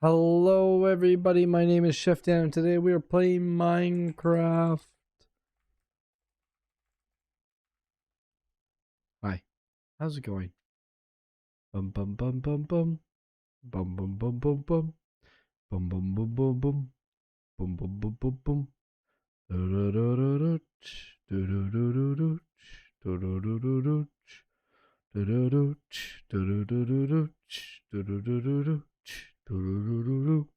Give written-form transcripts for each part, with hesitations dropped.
Hello everybody, my name is Chef Dan and today we are playing Minecraft. Hi, how's it going? Bum bum bum bum bum. Bum bum bum bum bum. Bum bum bum bum bum. Bum bum bum bum bum. Do do do do do. Do do do do do. Do do do do do. Do do do. Do do do do do. Do do do do do. Do do do do do.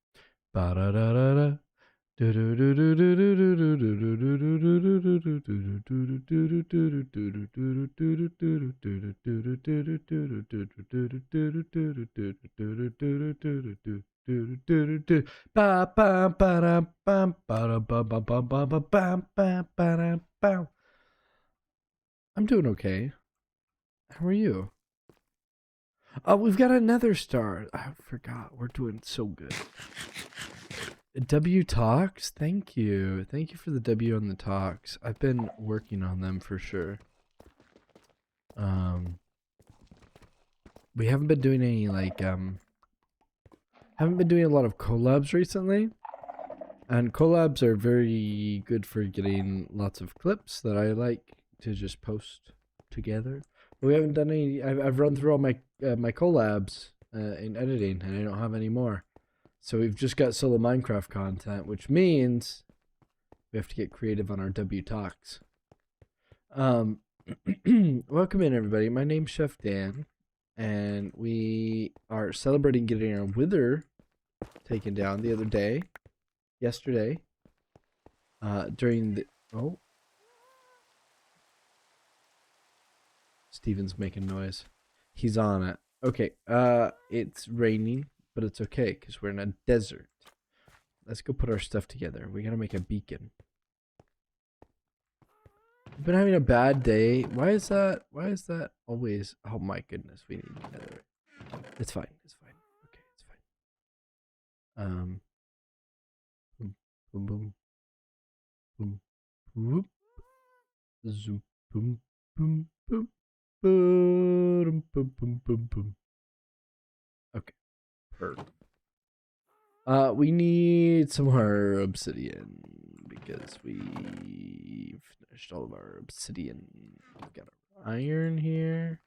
Ba da da da da. I'm doing okay. How are you? Oh, we've got another star. I forgot. We're doing so good. W talks? Thank you. Thank you for the W on the talks. I've been working on them for sure. Um we haven't been doing any haven't been doing a lot of collabs recently. And collabs are very good for getting lots of clips that I like to just post together. But we haven't done any. I've run through all my my collabs in editing, and I don't have any more. So we've just got solo Minecraft content, which means we have to get creative on our W talks. Welcome in everybody. My name's Chef Dan, and we are celebrating getting our wither taken down the other day, yesterday. During the Steven's making noise. He's on it. Okay. It's raining, but it's okay because we're in a desert. Let's go put our stuff together. We gotta make a beacon. I've been having a bad day. Why is that? Why is that always? Oh my goodness, we need another. It's fine. It's fine. Okay, it's fine. Boom, boom, boom, boom, whoop, zoom, boom, boom, boom, boom, boom, boom, boom, boom. Okay, perfect. We need some more obsidian because we finished all of our obsidian. We've got our iron here.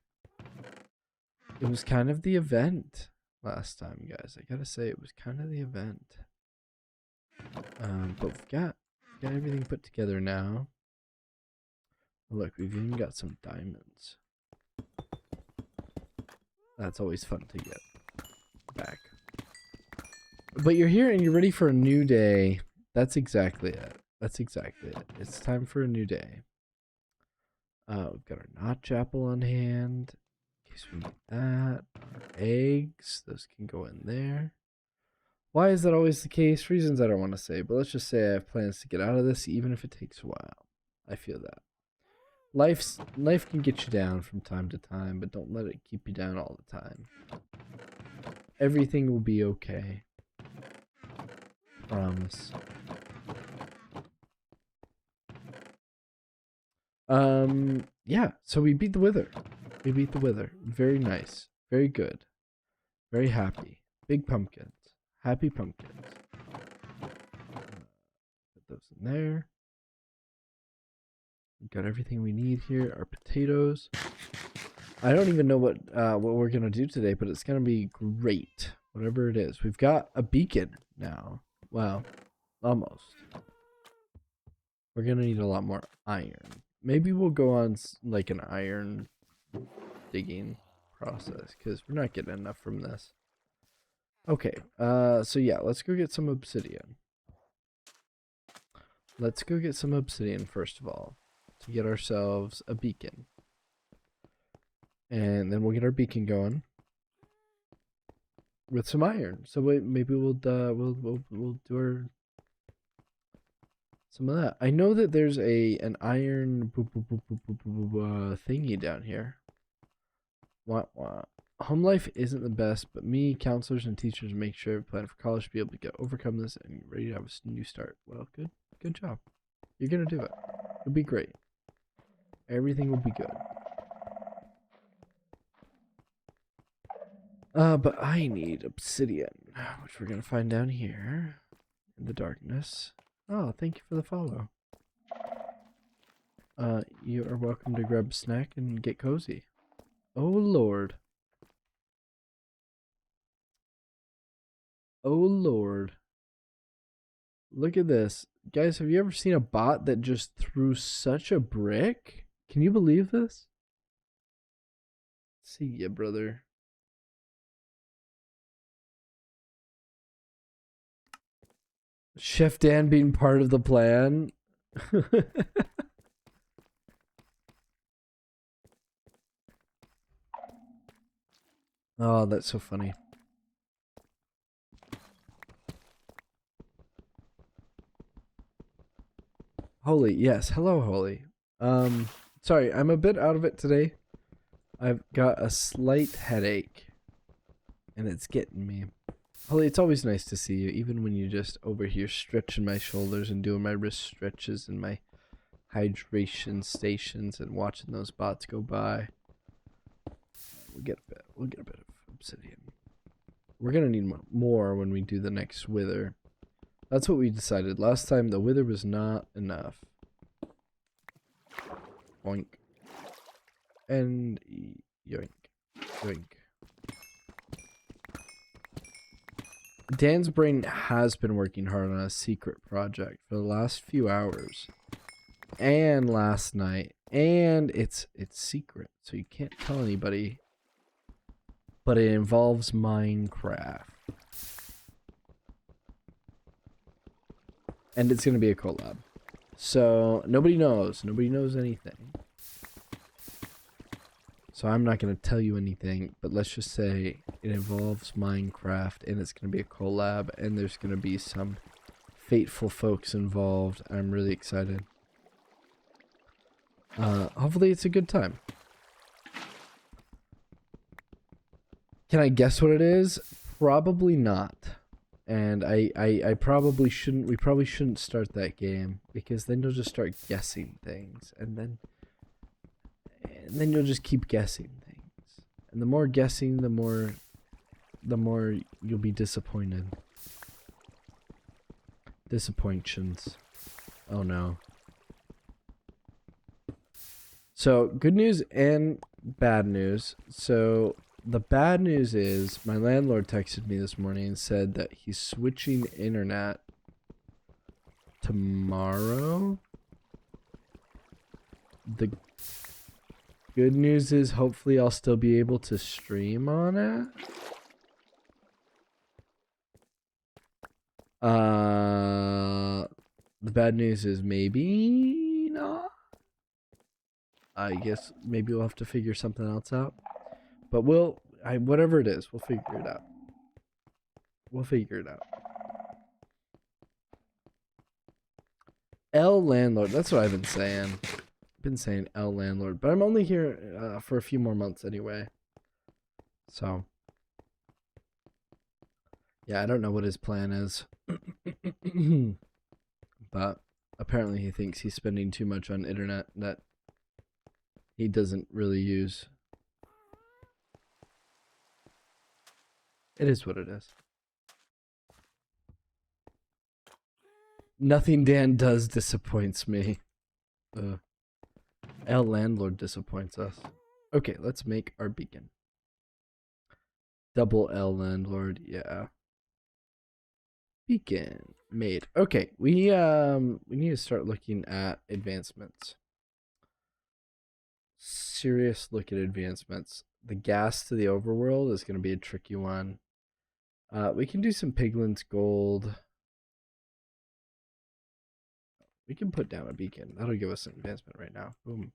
It was kind of the event last time, guys. I gotta say, it was kind of the event. But we've got everything put together now. Look, we've even got some diamonds. That's always fun to get back. But you're here and you're ready for a new day. That's exactly it. That's exactly it. It's time for a new day. We've got our notch apple on hand. In case we need that. Our eggs. Those can go in there. Why is that always the case? Reasons I don't want to say, but let's just say I have plans to get out of this, even if it takes a while. I feel that. Life can get you down from time to time, but don't let it keep you down all the time. Everything will be okay. Promise. Yeah, so we beat the wither. We beat the wither. Very nice. Very good. Very happy. Big pumpkins. Happy pumpkins. Put those in there. We've got everything we need here. Our potatoes. I don't even know what we're gonna do today, but it's gonna be great. Whatever it is. We've got a beacon now. Well, almost. We're gonna need a lot more iron. Maybe we'll go on like an iron digging process because we're not getting enough from this. Okay, so yeah, let's go get some obsidian. Let's go get some obsidian first of all to get ourselves a beacon. And then we'll get our beacon going with some iron. So maybe we'll do our some of that. I know that there's an iron thingy down here. What? Home life isn't the best, but me, counselors, and teachers make sure every plan for college to be able to overcome this and ready to have a new start. Well, good job. You're gonna do it. It'll be great. Everything will be good. But I need obsidian, which we're gonna find down here in the darkness. Oh, thank you for the follow. You are welcome to grab a snack and get cozy. Oh Lord. Oh Lord. Look at this. Guys, have you ever seen a bot that just threw such a brick? Can you believe this? See ya, brother. Chef Dan being part of the plan. Oh, that's so funny. Holy, yes. Hello, Holy. Sorry, I'm a bit out of it today. I've got a slight headache, and it's getting me. Holy, it's always nice to see you, even when you're just over here stretching my shoulders and doing my wrist stretches and my hydration stations and watching those bots go by. We'll get a bit of obsidian. We're gonna need more when we do the next wither. That's what we decided. Last time the wither was not enough. Boink. And yoink. Yoink. Dan's brain has been working hard on a secret project for the last few hours. And last night. And it's secret, so you can't tell anybody. But it involves Minecraft. And it's going to be a collab. So nobody knows. Nobody knows anything. So I'm not going to tell you anything. But let's just say it involves Minecraft. And it's going to be a collab. And there's going to be some fateful folks involved. I'm really excited. Hopefully it's a good time. Can I guess what it is? Probably not. And I probably shouldn't, we probably shouldn't start that game, because then you'll just start guessing things, and then you'll just keep guessing things. And the more guessing, the more you'll be disappointed. Disappointions. Oh no. So, good news and bad news. So, the bad news is my landlord texted me this morning and said that he's switching internet tomorrow. The good news is hopefully I'll still be able to stream on it. The bad news is maybe not. I guess maybe we'll have to figure something else out. But whatever it is, we'll figure it out. We'll figure it out. L landlord, that's what I've been saying. I've been saying L landlord, but I'm only here for a few more months anyway. So, yeah, I don't know what his plan is. But apparently he thinks he's spending too much on internet that he doesn't really use. It is what it is. Nothing Dan does disappoints me. L landlord disappoints us. Okay, let's make our beacon. Double L landlord, yeah. Beacon made. Okay, we need to start looking at advancements. Serious look at advancements. The gas to the overworld is going to be a tricky one. We can do some Piglin's gold. We can put down a beacon. That'll give us an advancement right now. Boom.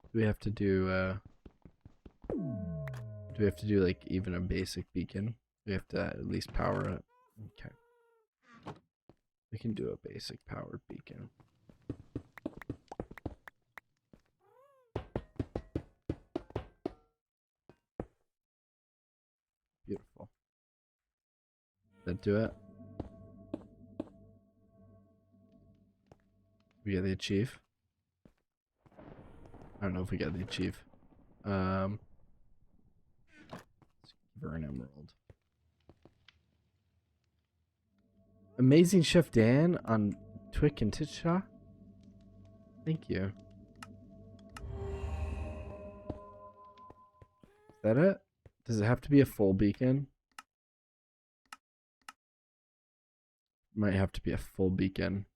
Do we have to do like even a basic beacon? We have to at least power it. Okay. We can do a basic powered beacon. Beautiful. That do it? We got the achieve. I don't know if we got the achieve. for an emerald. Amazing Chef Dan on Twitch and Titsha. Thank you. Is that it? Does it have to be a full beacon? Might have to be a full beacon.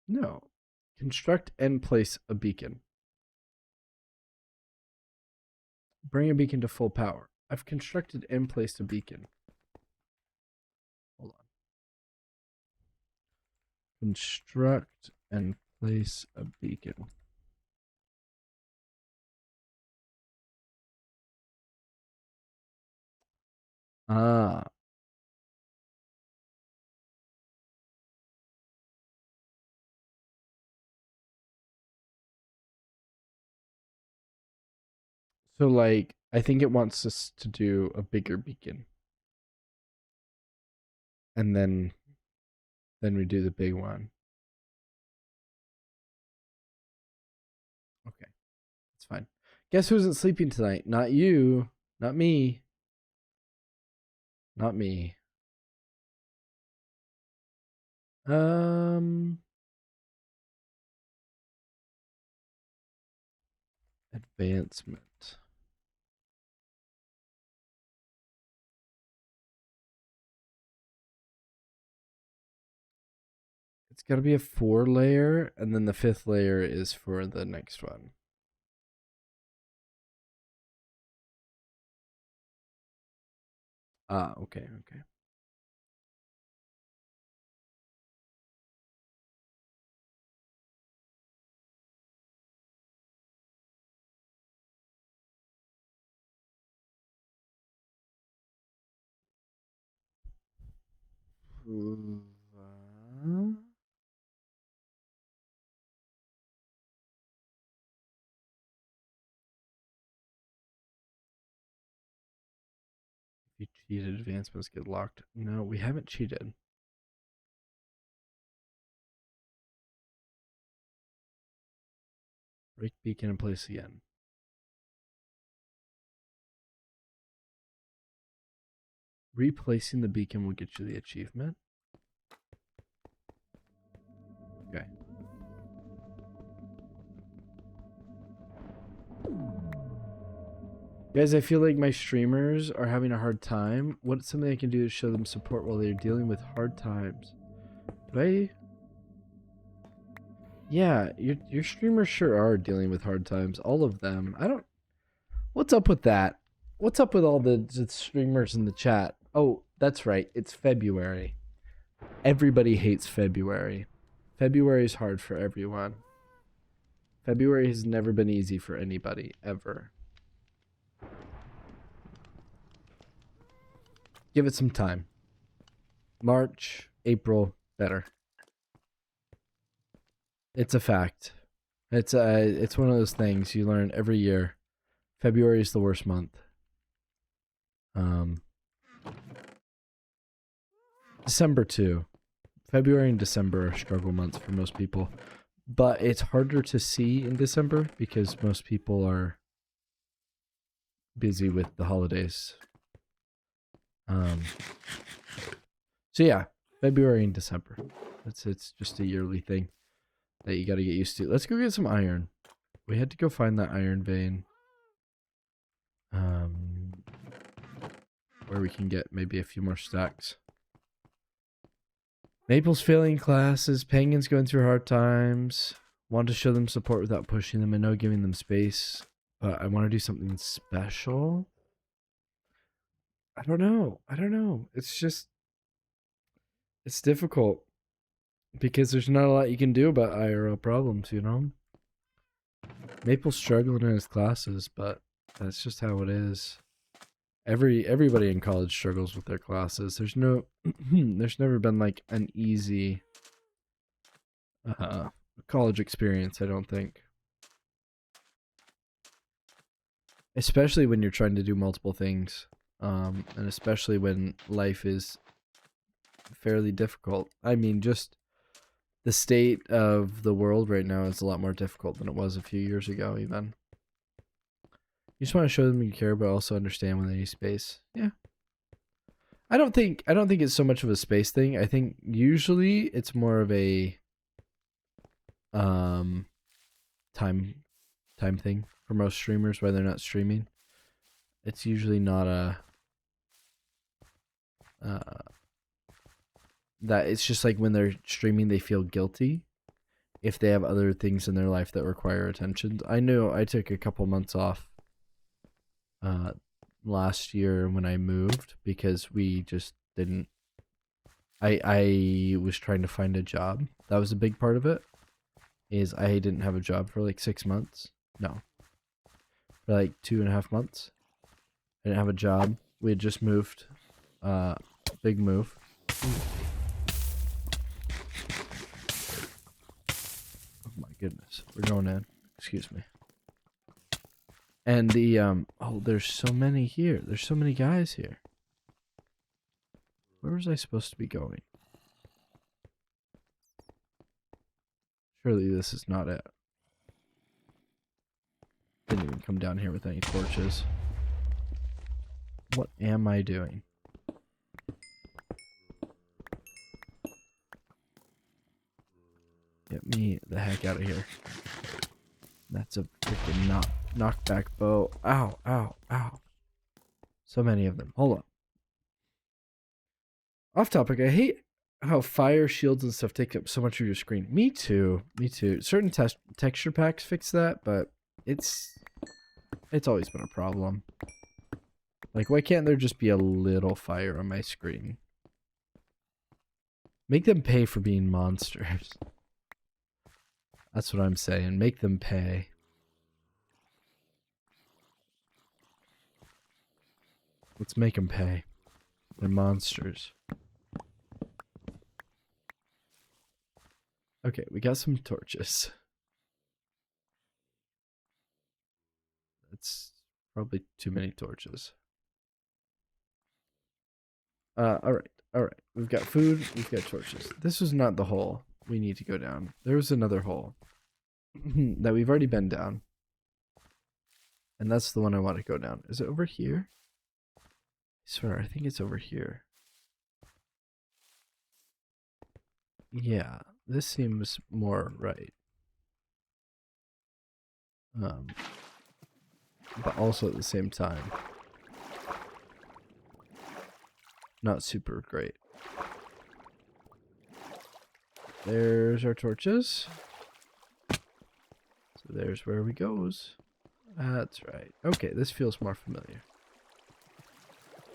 No. Construct and place a beacon. Bring a beacon to full power. I've constructed and placed a beacon. Hold on. Construct and place a beacon. Ah. So, like, I think it wants us to do a bigger beacon. And then we do the big one. Okay. That's fine. Guess who isn't sleeping tonight? Not you. Not me. Not me. Advancement. It's got to be a 4 layer, and then the 5th layer is for the next one. Ah, okay, okay. If you cheated, advancements get locked. No, we haven't cheated. Break beacon in place again. Replacing the beacon will get you the achievement. Okay. Guys, I feel like my streamers are having a hard time. What's something I can do to show them support while they're dealing with hard times? Right? Yeah, your streamers sure are dealing with hard times. All of them. I don't... What's up with that? What's up with all the streamers in the chat? Oh, that's right. It's February. Everybody hates February. February is hard for everyone. February has never been easy for anybody, ever. Give it some time. March, April, better. It's a fact. It's one of those things you learn every year. February is the worst month. December too. February and December are struggle months for most people. But it's harder to see in December because most people are busy with the holidays. So yeah, February and December. It's just a yearly thing that you got to get used to. Let's go get some iron. We had to go find that iron vein. Where we can get maybe a few more stacks. Maple's failing classes. Penguin's going through hard times. Want to show them support without pushing them. I know giving them space, but I want to do something special. I don't know. It's just... It's difficult. Because there's not a lot you can do about IRL problems, you know? Maple's struggling in his classes, but that's just how it is. Everybody in college struggles with their classes. There's no... there's never been, like, an easy... college experience, I don't think. Especially when you're trying to do multiple things. And especially when life is fairly difficult. I mean, just... The state of the world right now is a lot more difficult than it was a few years ago, even. You just want to show them you care, but also understand when they need space. Yeah. I don't think it's so much of a space thing. I think usually it's more of a um time thing for most streamers why they're not streaming. It's usually not a that it's just like when they're streaming they feel guilty if they have other things in their life that require attention. I know I took a couple months off last year when I moved because we just didn't I was trying to find a job. That was a big part of it. Is I didn't have a job for like 6 months. No. For like 2.5 months. I didn't have a job. We had just moved. Big move. Oh my goodness. We're going in. Excuse me. And the oh, there's so many here. There's so many guys here. Where was I supposed to be going? Surely this is not it. Didn't even come down here with any torches. What am I doing? Get me the heck out of here. That's a freaking knockback bow. Ow, ow, ow. So many of them. Hold on. Off topic, I hate how fire shields and stuff take up so much of your screen. Me too. Me too. Certain texture packs fix that, but it's always been a problem. Like, why can't there just be a little fire on my screen? Make them pay for being monsters. That's what I'm saying. Make them pay. Let's make them pay. They're monsters. Okay, we got some torches. That's probably too many torches. Alright. We've got food, we've got torches. This is not the hole we need to go down. There was another hole that we've already been down. And that's the one I want to go down. Is it over here? I swear, I think it's over here. Yeah, this seems more right. But also at the same time, not super great. There's our torches. So there's where we goes. That's right. Okay, this feels more familiar.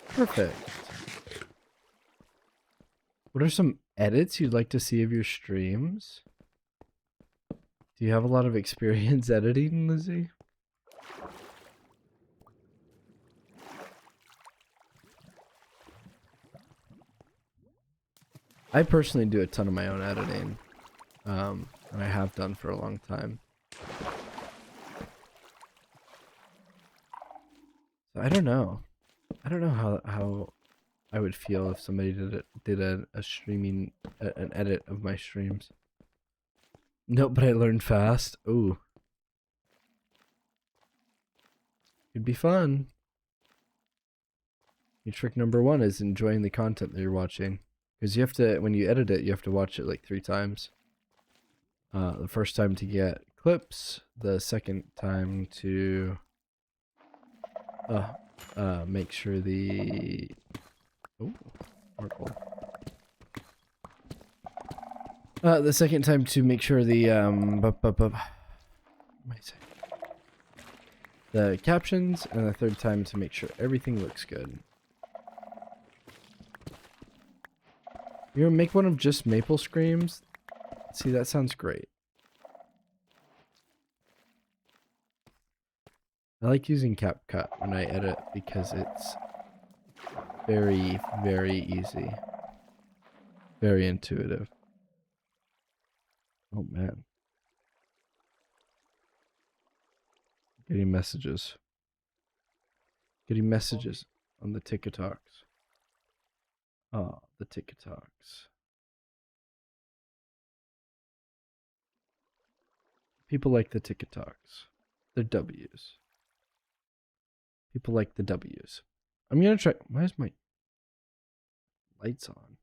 Perfect. What are some edits you'd like to see of your streams? Do you have a lot of experience editing, Lizzie? I personally do a ton of my own editing, and I have done for a long time. So I don't know. I don't know how I would feel if somebody did a streaming an edit of my streams. No, but I learned fast. Ooh, it'd be fun. Your trick number one is enjoying the content that you're watching. Because you have to, when you edit it, you have to watch it like 3 times. The first time to get clips, the second time to make sure the the second time to make sure the the captions, and the third time to make sure everything looks good. You're gonna make one of just Maple Screams? See, that sounds great. I like using CapCut when I edit because it's very, very easy. Very intuitive. Oh man. Getting messages. Getting messages on the TikToks. Oh, the TikToks. People like the TikToks. They're W's. People like the W's. I'm gonna try. Why is my lights on?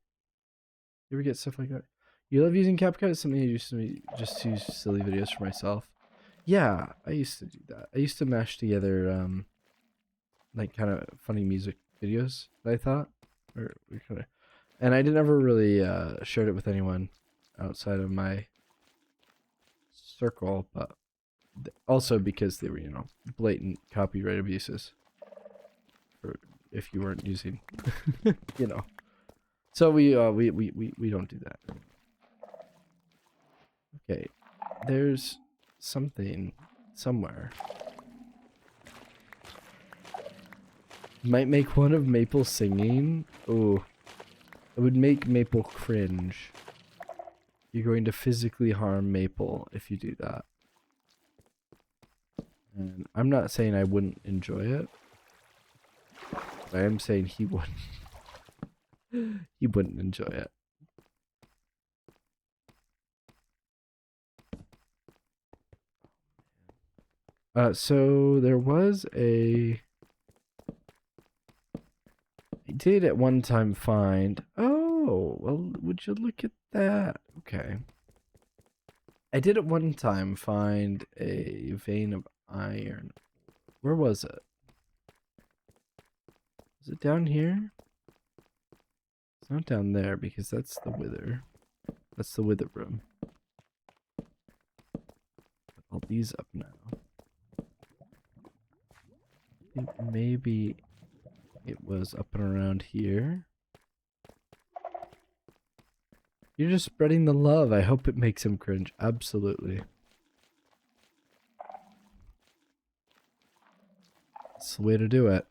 You ever get stuff like that? You love using CapCut? It's something I used to just use silly videos for myself. Yeah, I used to do that. I used to mash together like kind of funny music videos that I thought or kind of, and I never really shared it with anyone outside of my circle, but also because they were, you know, blatant copyright abuses for if you weren't using you know. So we don't do that. Okay. There's something somewhere. Might make one of Maple singing. Oh, it would make Maple cringe. You're going to physically harm Maple if you do that. And I'm not saying I wouldn't enjoy it. But I am saying he wouldn't. He wouldn't enjoy it. So there was I did at one time find, oh, well, would you look at that? Okay. I did at one time find a vein of iron. Where was it? Is it down here? It's not down there because that's the wither. That's the wither room. Put all these up now. I think maybe it was up and around here. You're just spreading the love. I hope it makes him cringe. Absolutely. That's the way to do it.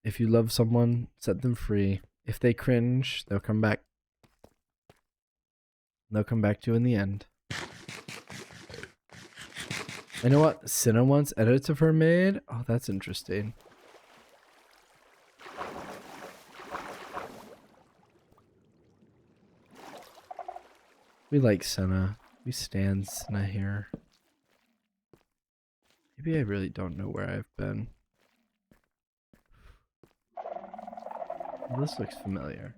If you love someone, set them free. If they cringe, they'll come back. They'll come back to you in the end. I know what Cinna wants edits of her made. Oh, that's interesting. We like Senna. We stand Senna here. Maybe I really don't know where I've been. This looks familiar.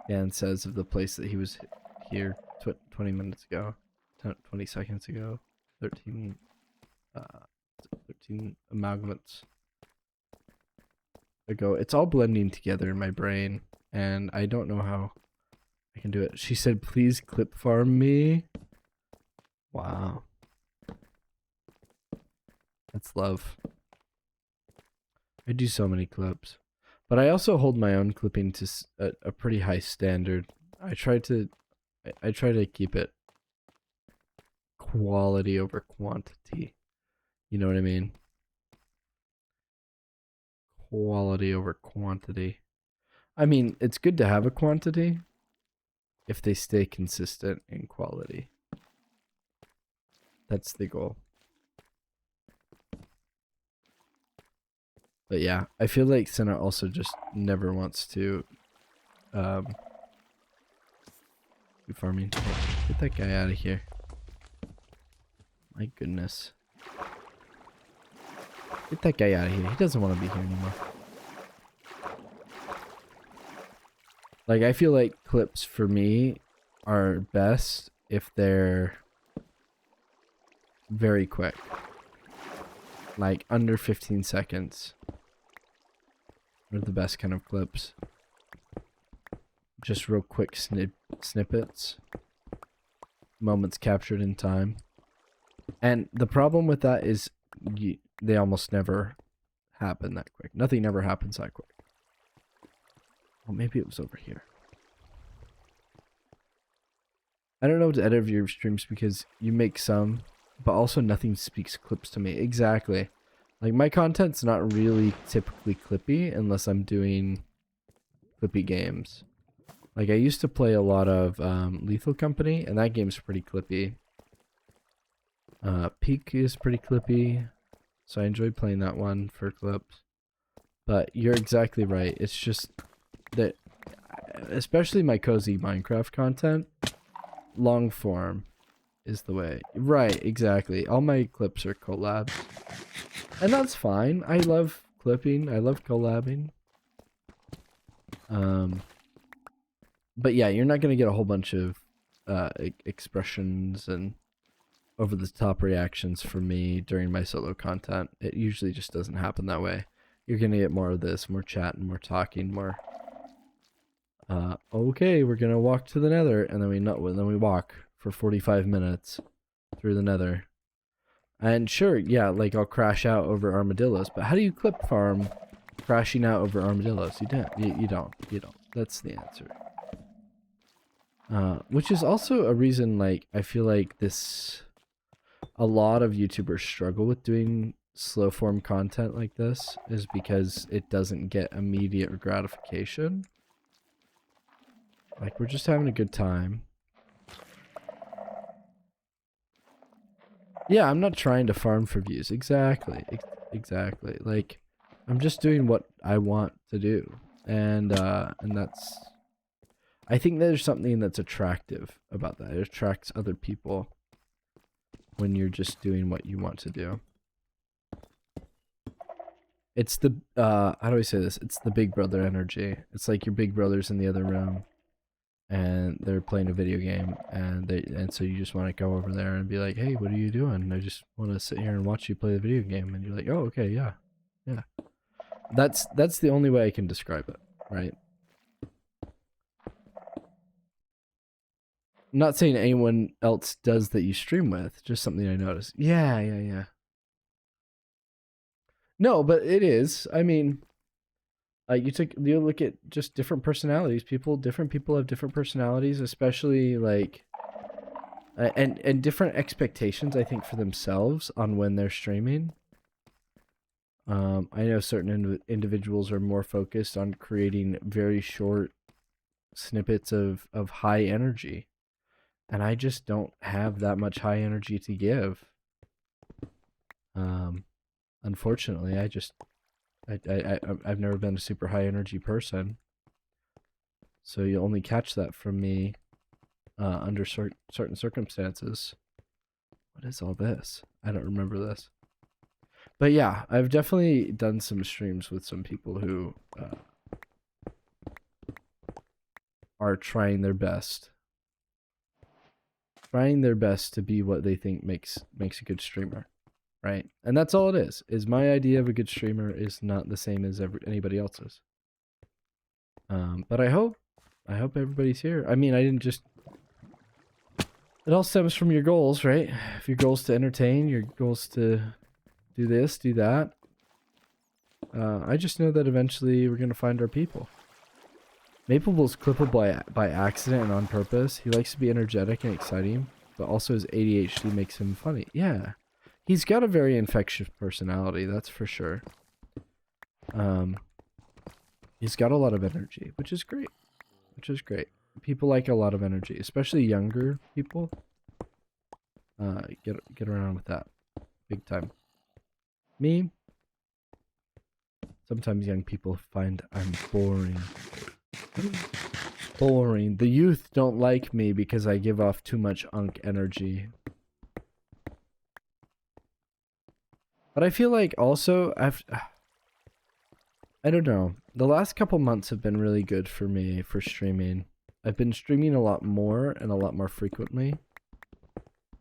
Dan says of the place that he was here 20 minutes ago. 20 seconds ago. 13 amalgamates ago. It's all blending together in my brain, and I don't know how I can do it. She said, please clip farm me. Wow. That's love. I do so many clips. But I also hold my own clipping to a pretty high standard. I try to keep it quality over quantity. You know what I mean? Quality over quantity. I mean, it's good to have a quantity if they stay consistent in quality. That's the goal. But yeah, I feel like Senna also just never wants to do farming. Get that guy out of here. My goodness. Get that guy out of here. He doesn't want to be here anymore. Like, I feel like clips for me are best if they're very quick. Like, under 15 seconds. Are the best kind of clips. Just real quick snippets. Moments captured in time. And the problem with that is they almost never happen that quick. Nothing ever happens that quick. Well, maybe it was over here. I don't know what to edit your streams because you make some, but also nothing speaks clips to me. Exactly. Like, my content's not really typically clippy unless I'm doing clippy games. Like, I used to play a lot of Lethal Company, and that game's pretty clippy. Peak is pretty clippy, so I enjoyed playing that one for clips. But you're exactly right. It's just that, especially my cozy Minecraft content, long form is the way. Right, exactly. All my clips are collabs. And that's fine. I love clipping. I love collabing. But yeah, you're not going to get a whole bunch of expressions and over the top reactions from me during my solo content. It usually just doesn't happen that way. You're going to get more of this, more chatting, more talking, more okay, we're going to walk to the nether, and then we walk for 45 minutes through the nether. And sure, yeah, like I'll crash out over armadillos, but how do you clip farm crashing out over armadillos? You don't. You don't. That's the answer. Which is also a reason, like, I feel like a lot of YouTubers struggle with doing slow form content like this, is because it doesn't get immediate gratification. Like, we're just having a good time. Yeah, I'm not trying to farm for views. Exactly. Exactly. Like, I'm just doing what I want to do. And that's... I think there's something that's attractive about that. It attracts other people when you're just doing what you want to do. It's the, how do I say this? It's the big brother energy. It's like your big brother's in the other room and they're playing a video game, and so you just want to go over there and be like, hey, what are you doing? I just want to sit here and watch you play the video game. And you're like, oh, okay, yeah. That's the only way I can describe it, right? I'm not saying anyone else does that you stream with, just something I noticed. Yeah. No, but it is. I mean, you look at just different personalities. Different people have different personalities, especially like, and different expectations, I think, for themselves on when they're streaming. I know certain individuals are more focused on creating very short snippets of high energy, and I just don't have that much high energy to give. Unfortunately, I've never been a super high energy person, so you only catch that from me under certain circumstances. What is all this? I don't remember this. But yeah, I've definitely done some streams with some people who are trying their best to be what they think makes a good streamer, right? And that's all it is my idea of a good streamer is not the same as anybody else's. But I hope everybody's here. I mean, it all stems from your goals, right? If your goal's to entertain, your goal's to do this, do that. I just know that eventually we're gonna find our people. Maplebull's clippable by accident and on purpose. He likes to be energetic and exciting, but also his ADHD makes him funny. Yeah. He's got a very infectious personality, that's for sure. He's got a lot of energy, which is great. People like a lot of energy, especially younger people. Get around with that big time. Me, sometimes young people find I'm boring. Boring. The youth don't like me because I give off too much unk energy. But I feel like also I don't know. The last couple months have been really good for me for streaming. I've been streaming a lot more and a lot more frequently.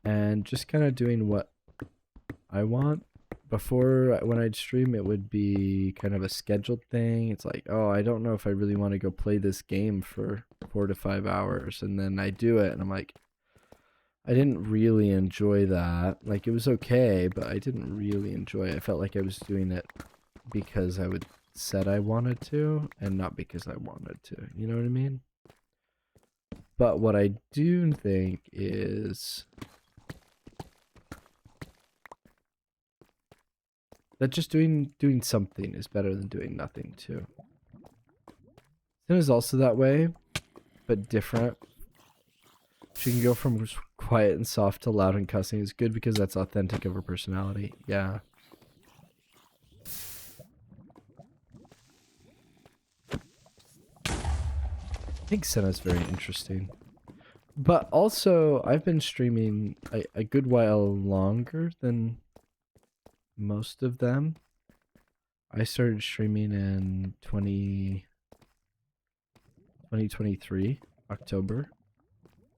And just kind of doing what I want. Before, when I'd stream, it would be kind of a scheduled thing. It's like, oh, I don't know if I really want to go play this game for 4 to 5 hours. And then I do it, and I'm like, I didn't really enjoy that. Like, it was okay, but I didn't really enjoy it. I felt like I was doing it because said I wanted to, and not because I wanted to. You know what I mean? But what I do think is that just doing something is better than doing nothing too. It is also that way, but different. She can go from quiet and soft to loud and cussing. It's good because that's authentic of her personality. Yeah. I think Senna's very interesting. But also, I've been streaming a good while longer than most of them. I started streaming in 2023 October,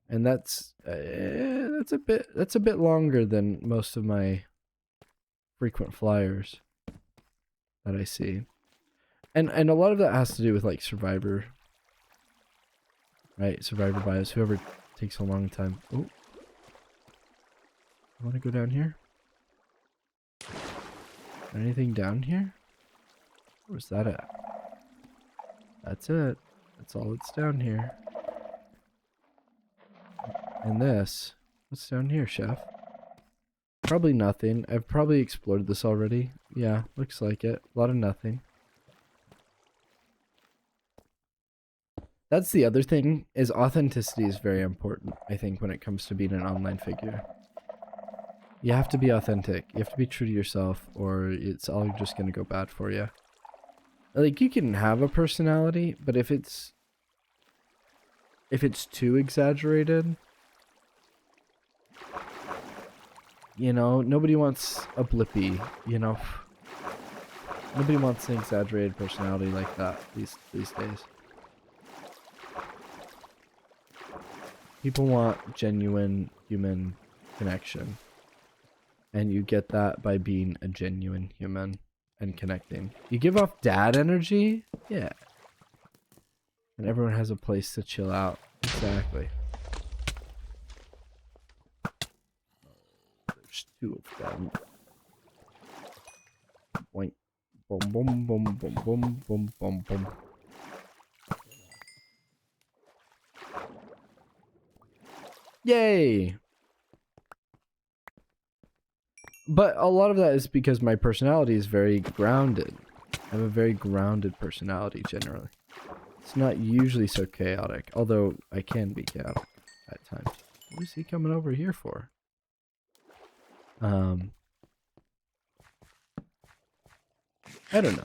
and that's a bit longer than most of my frequent flyers that I see, and a lot of that has to do with like Survivor, right? Survivor bias. Whoever takes a long time. Oh, I want to go down here. Anything down here? Where's that at? That's it. That's all that's down here. And this. What's down here, chef? Probably nothing. I've probably explored this already. Yeah, looks like it. A lot of nothing. That's the other thing, is authenticity is very important, I think, when it comes to being an online figure. You have to be authentic. You have to be true to yourself, or it's all just going to go bad for you. Like, you can have a personality, but if it's too exaggerated, you know, nobody wants a Blippi, you know. Nobody wants an exaggerated personality like that these days. People want genuine human connection. And you get that by being a genuine human and connecting. You give off dad energy? Yeah. And everyone has a place to chill out. Exactly. There's two of them. Boink. Boom, boom, boom, boom, boom, boom, boom, boom. Yay! But a lot of that is because my personality is very grounded. I have a very grounded personality generally. It's not usually so chaotic, although I can be chaotic at times. What is he coming over here for? I don't know.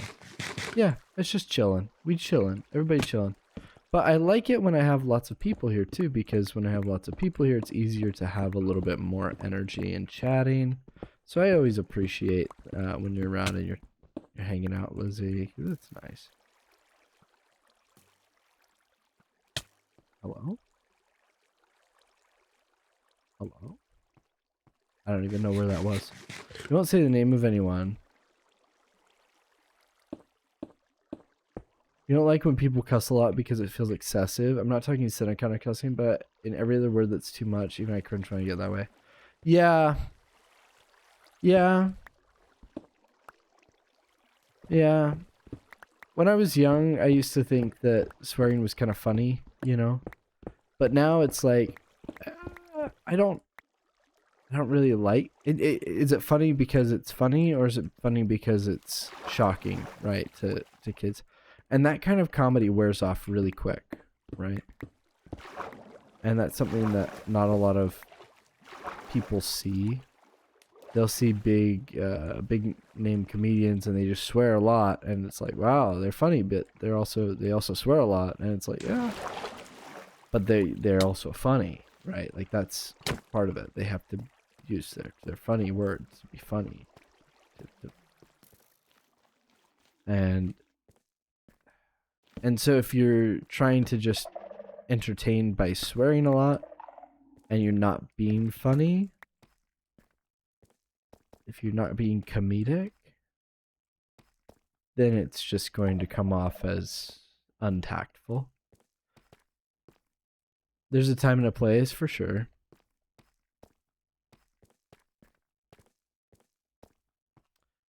Yeah, it's just chilling. We chilling. Everybody chilling. But I like it when I have lots of people here too, because when I have lots of people here, it's easier to have a little bit more energy and chatting. So I always appreciate when you're around and you're hanging out, Lizzie. That's nice. Hello? Hello? I don't even know where that was. You won't say the name of anyone. You don't like when people cuss a lot because it feels excessive. I'm not talking Senate kind of cussing, but in every other word that's too much, even I cringe when I get that way. Yeah. Yeah. Yeah. When I was young, I used to think that swearing was kind of funny, you know? But now it's like, I don't really like it. Is it funny because it's funny, or is it funny because it's shocking, right, to kids? And that kind of comedy wears off really quick, right? And that's something that not a lot of people see. They'll see big name comedians and they just swear a lot, and it's like, wow, they're funny, but they also swear a lot, and it's like, yeah, but they're also funny, right? Like, that's part of it. They have to use their funny words to be funny, and so if you're trying to just entertain by swearing a lot and you're not being funny, if you're not being comedic, then it's just going to come off as untactful. There's a time and a place for sure.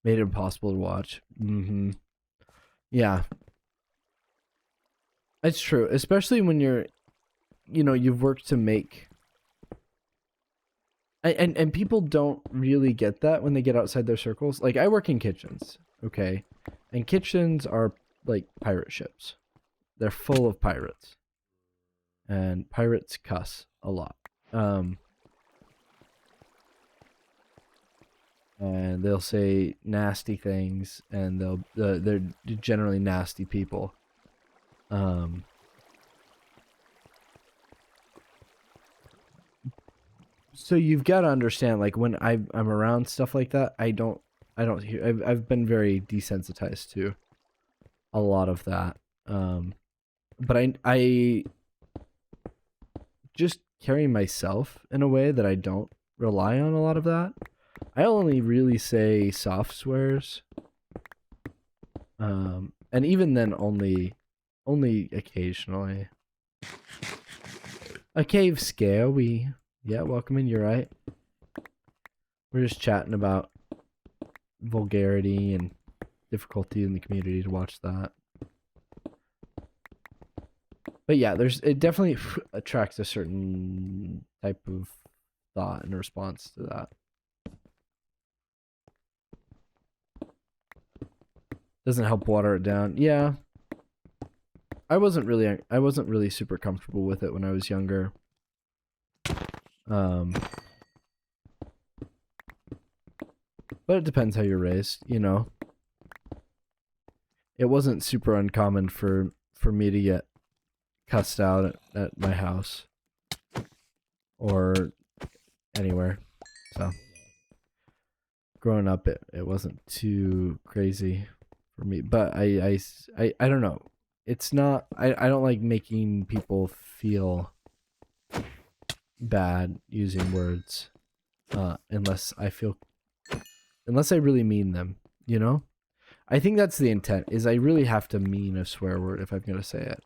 Made it impossible to watch. Yeah. It's true, especially when you're, you know, you've worked to make, and people don't really get that when they get outside their circles. Like, I work in kitchens, okay? And kitchens are like pirate ships. They're full of pirates. And pirates cuss a lot. And they'll say nasty things, and they're generally nasty people. So you've got to understand, like when I'm around stuff like that, I don't hear. I've been very desensitized to a lot of that. But I just carry myself in a way that I don't rely on a lot of that. I only really say soft swears. And even then only occasionally. A cave scary. Yeah, welcome in, you're right. We're just chatting about vulgarity and difficulty in the community to watch that. But yeah, it definitely attracts a certain type of thought and response to that. Doesn't help water it down. Yeah. I wasn't really super comfortable with it when I was younger. But it depends how you're raised, you know. It wasn't super uncommon for me to get cussed out at my house or anywhere. So growing up, it wasn't too crazy for me. But I don't know. It's not. I don't like making people feel bad using words, unless I really mean them. You know. I think that's the intent. Is I really have to mean a swear word if I'm gonna say it.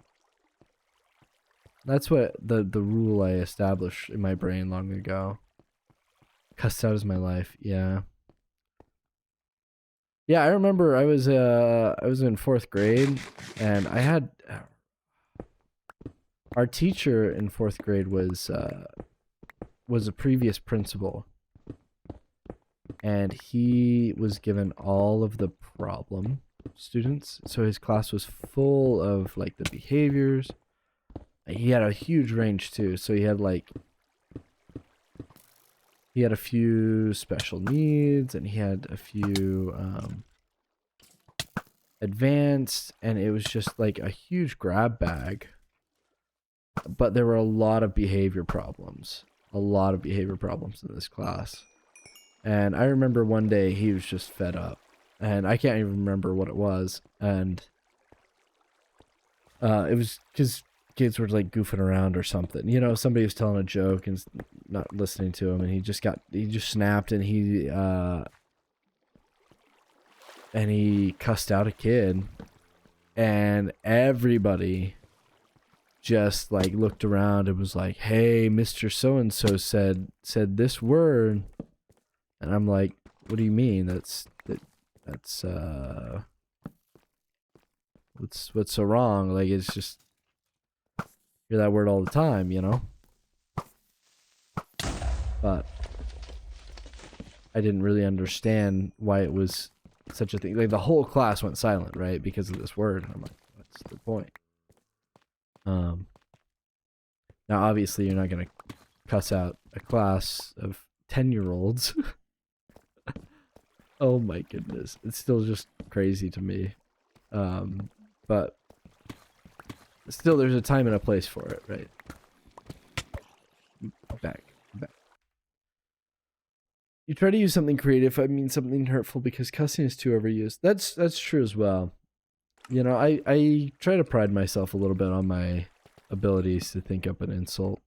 That's what the rule I established in my brain long ago. Cussed out is my life. Yeah. Yeah, I remember I was in 4th grade, and I had our teacher in 4th grade was a previous principal, and he was given all of the problem students. So his class was full of like the behaviors. He had a huge range too. So he had a few special needs, and he had a few advanced, and it was just like a huge grab bag. But there were a lot of behavior problems. In this class. And I remember one day he was just fed up. And I can't even remember what it was. And it was because kids were like goofing around or something. You know, somebody was telling a joke and not listening to him, and he just snapped, and he cussed out a kid, and everybody just like looked around and was like, "Hey, Mr. So-and-so said this word." And I'm like, "What do you mean? That's what's so wrong? Like, it's just hear that word all the time, you know?" But I didn't really understand why it was such a thing. Like, the whole class went silent, right? Because of this word. And I'm like, what's the point? Now obviously you're not gonna cuss out a class of 10-year-olds. Oh my goodness. It's still just crazy to me. But still there's a time and a place for it, right? Back. You try to use something creative, I mean something hurtful, because cussing is too overused. That's true as well. You know, I try to pride myself a little bit on my abilities to think up an insult.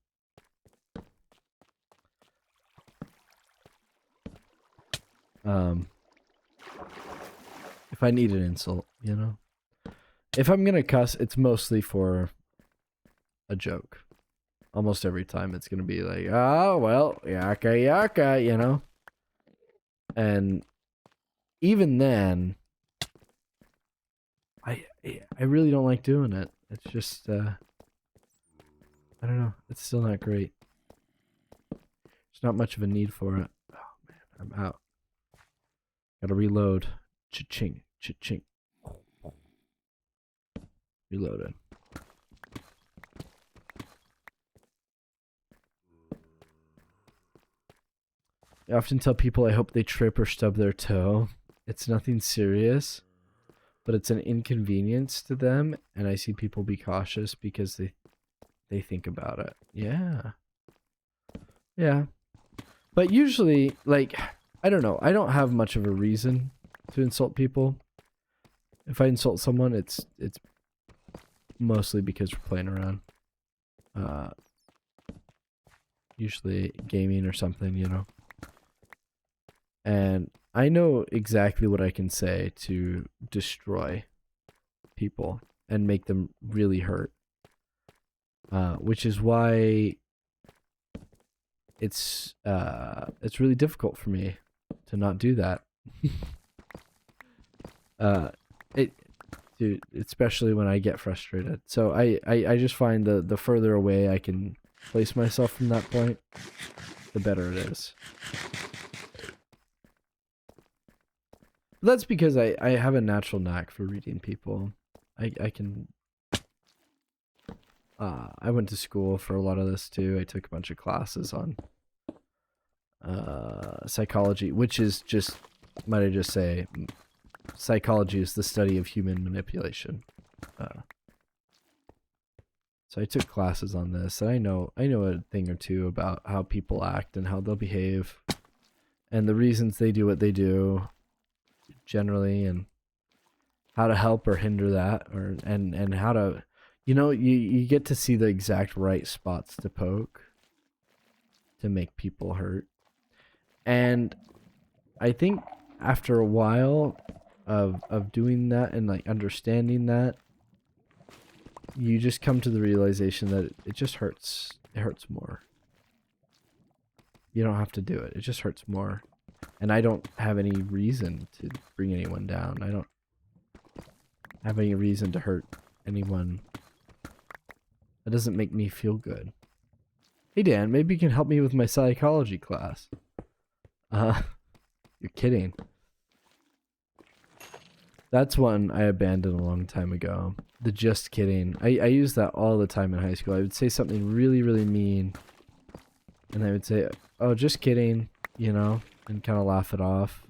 If I need an insult, you know? If I'm gonna cuss, it's mostly for a joke. Almost every time it's gonna be like, "Oh, well, yaka yaka," you know? And even then, I really don't like doing it. It's just, I don't know. It's still not great. There's not much of a need for it. Oh man, I'm out. Gotta reload. Cha-ching, cha-ching. Reloaded. I often tell people I hope they trip or stub their toe. It's nothing serious, but it's an inconvenience to them, and I see people be cautious because they think about it. Yeah. Yeah. But usually, like, I don't know. I don't have much of a reason to insult people. If I insult someone, it's mostly because we're playing around. Usually gaming or something, you know. And I know exactly what I can say to destroy people and make them really hurt. Which is why it's really difficult for me to not do that. Dude, especially when I get frustrated. So I just find the further away I can place myself from that point, the better it is. But that's because I have a natural knack for reading people. I can I went to school for a lot of this too. I took a bunch of classes on psychology, which is just, might I just say, psychology is the study of human manipulation. So I took classes on this, and I know a thing or two about how people act and how they'll behave, and the reasons they do what they do, generally, and how to help or hinder that, or and how to, you know, you get to see the exact right spots to poke to make people hurt. And I think after a while of doing that and like understanding that, you just come to the realization that it just hurts. It hurts more. You don't have to do it. It just hurts more. And I don't have any reason to bring anyone down. I don't have any reason to hurt anyone. That doesn't make me feel good. Hey Dan, maybe you can help me with my psychology class. You're kidding. That's one I abandoned a long time ago. The just kidding. I used that all the time in high school. I would say something really, really mean, and I would say, oh, just kidding, you know, and kind of laugh it off.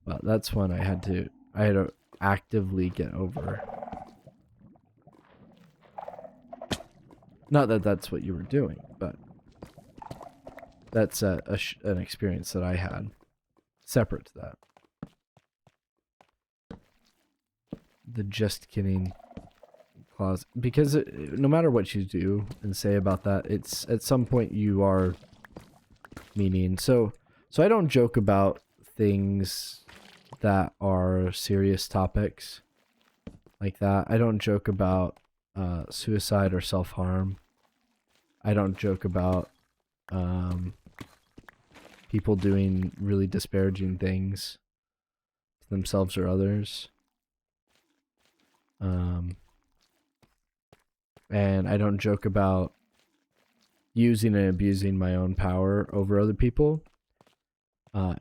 But that's one I had to actively get over. Not that that's what you were doing, but that's an experience that I had, separate to that. The just kidding clause, because no matter what you do and say about that, it's at some point you are meaning. So I don't joke about things that are serious topics like that. I don't joke about suicide or self-harm. I don't joke about people doing really disparaging things to themselves or others. And I don't joke about using and abusing my own power over other people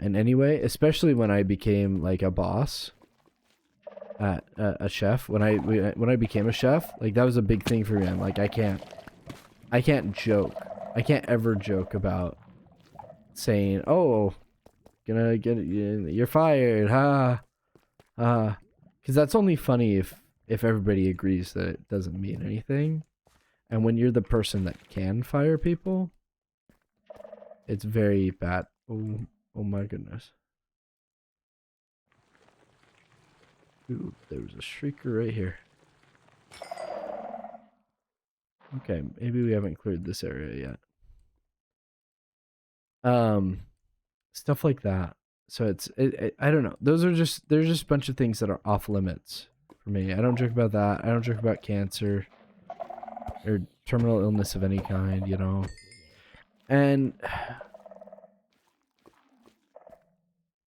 in any way, especially when I became like a boss at a chef. When I became a chef, like that was a big thing for me. I'm like, I can't joke. I can't ever joke about saying, oh, gonna get you're fired, ha, because that's only funny if everybody agrees that it doesn't mean anything. And when you're the person that can fire people, it's very bad. Oh my goodness. Ooh, there was a shrieker right here. Okay, maybe we haven't cleared this area yet. Stuff like that. So I don't know. There's just a bunch of things that are off limits for me. I don't joke about that. I don't joke about cancer or terminal illness of any kind, you know. And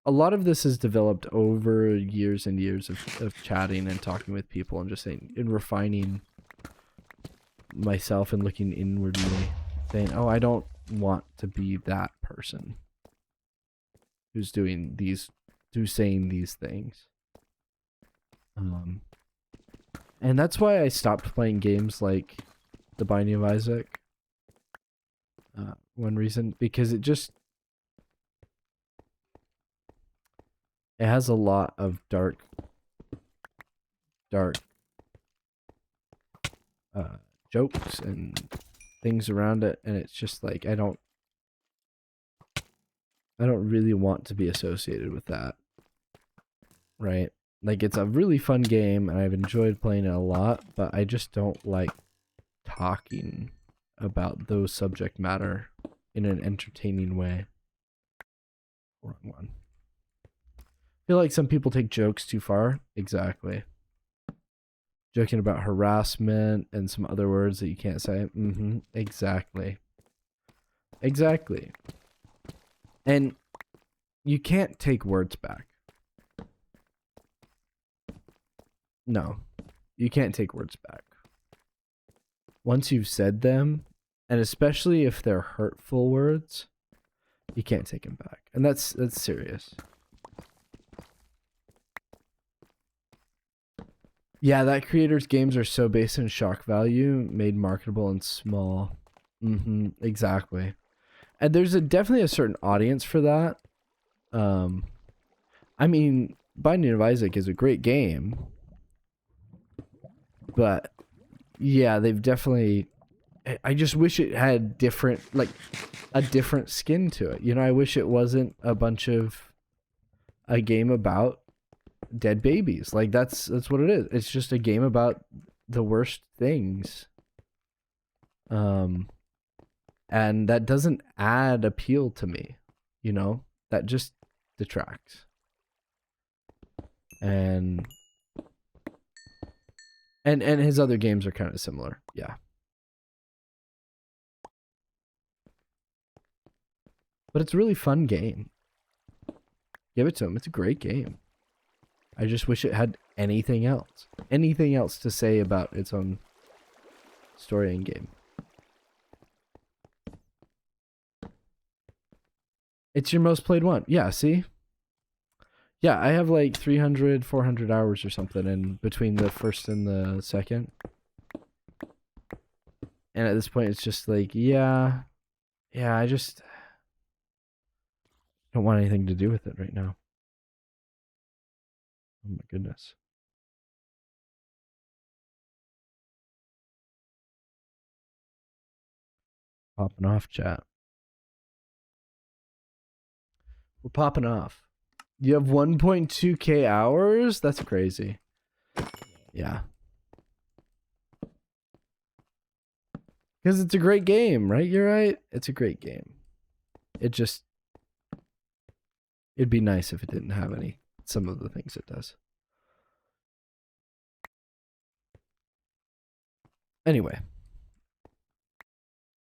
a lot of this has developed over years and years of chatting and talking with people and just saying and refining myself and looking inwardly, saying, oh, I don't want to be that person who's saying these things. And that's why I stopped playing games like The Binding of Isaac. One reason, because it has a lot of dark jokes and things around it, and it's just like I don't I don't really want to be associated with that. Right? Like, it's a really fun game, and I've enjoyed playing it a lot, but I just don't like talking about those subject matter in an entertaining way. Wrong one. I feel like some people take jokes too far. Exactly. Joking about harassment and some other words that you can't say. Exactly. Exactly. And you can't take words back. No. You can't take words back. Once you've said them, and especially if they're hurtful words, you can't take them back. And that's serious. Yeah, that creator's games are so based in shock value, made marketable and small. Exactly. And there's definitely a certain audience for that. I mean, Binding of Isaac is a great game, but yeah, they've definitely. I just wish it had different, like, a different skin to it. You know, I wish it wasn't a bunch of a game about dead babies. Like, that's what it is. It's just a game about the worst things. And that doesn't add appeal to me, you know? That just detracts. And his other games are kind of similar. Yeah. But it's a really fun game. Give it to him. It's a great game. I just wish it had anything else. Anything else to say about its own story and game. It's your most played one. Yeah, see? Yeah, I have like 300, 400 hours or something in between the first and the second. And at this point, it's just like, yeah, I just don't want anything to do with it right now. Oh my goodness. Popping off, chat. We're popping off. You have 1.2k hours? That's crazy. Yeah. Because it's a great game, right? You're right. It's a great game. It'd be nice if it didn't have some of the things it does. Anyway.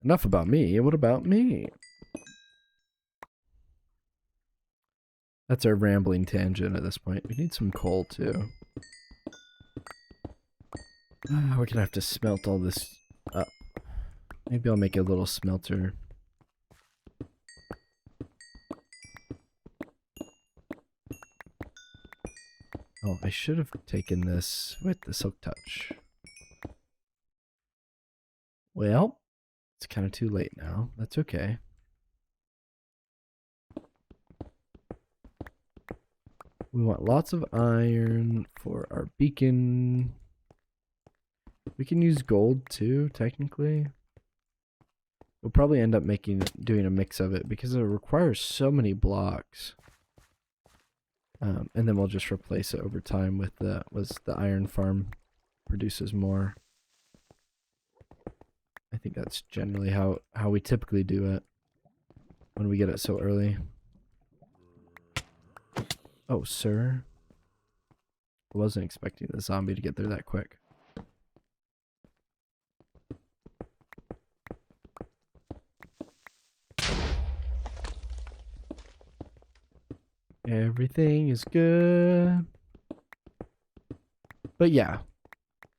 Enough about me. What about me? That's our rambling tangent at this point. We need some coal too. We're gonna have to smelt all this up. Maybe I'll make a little smelter. Oh, I should have taken this with the silk touch. Well, it's kind of too late now. That's okay. We want lots of iron for our beacon. We can use gold too, technically. We'll probably end up doing a mix of it because it requires so many blocks. And then we'll just replace it over time with the iron farm produces more. I think that's generally how we typically do it when we get it so early. Oh, sir. I wasn't expecting the zombie to get there that quick. Everything is good. But yeah.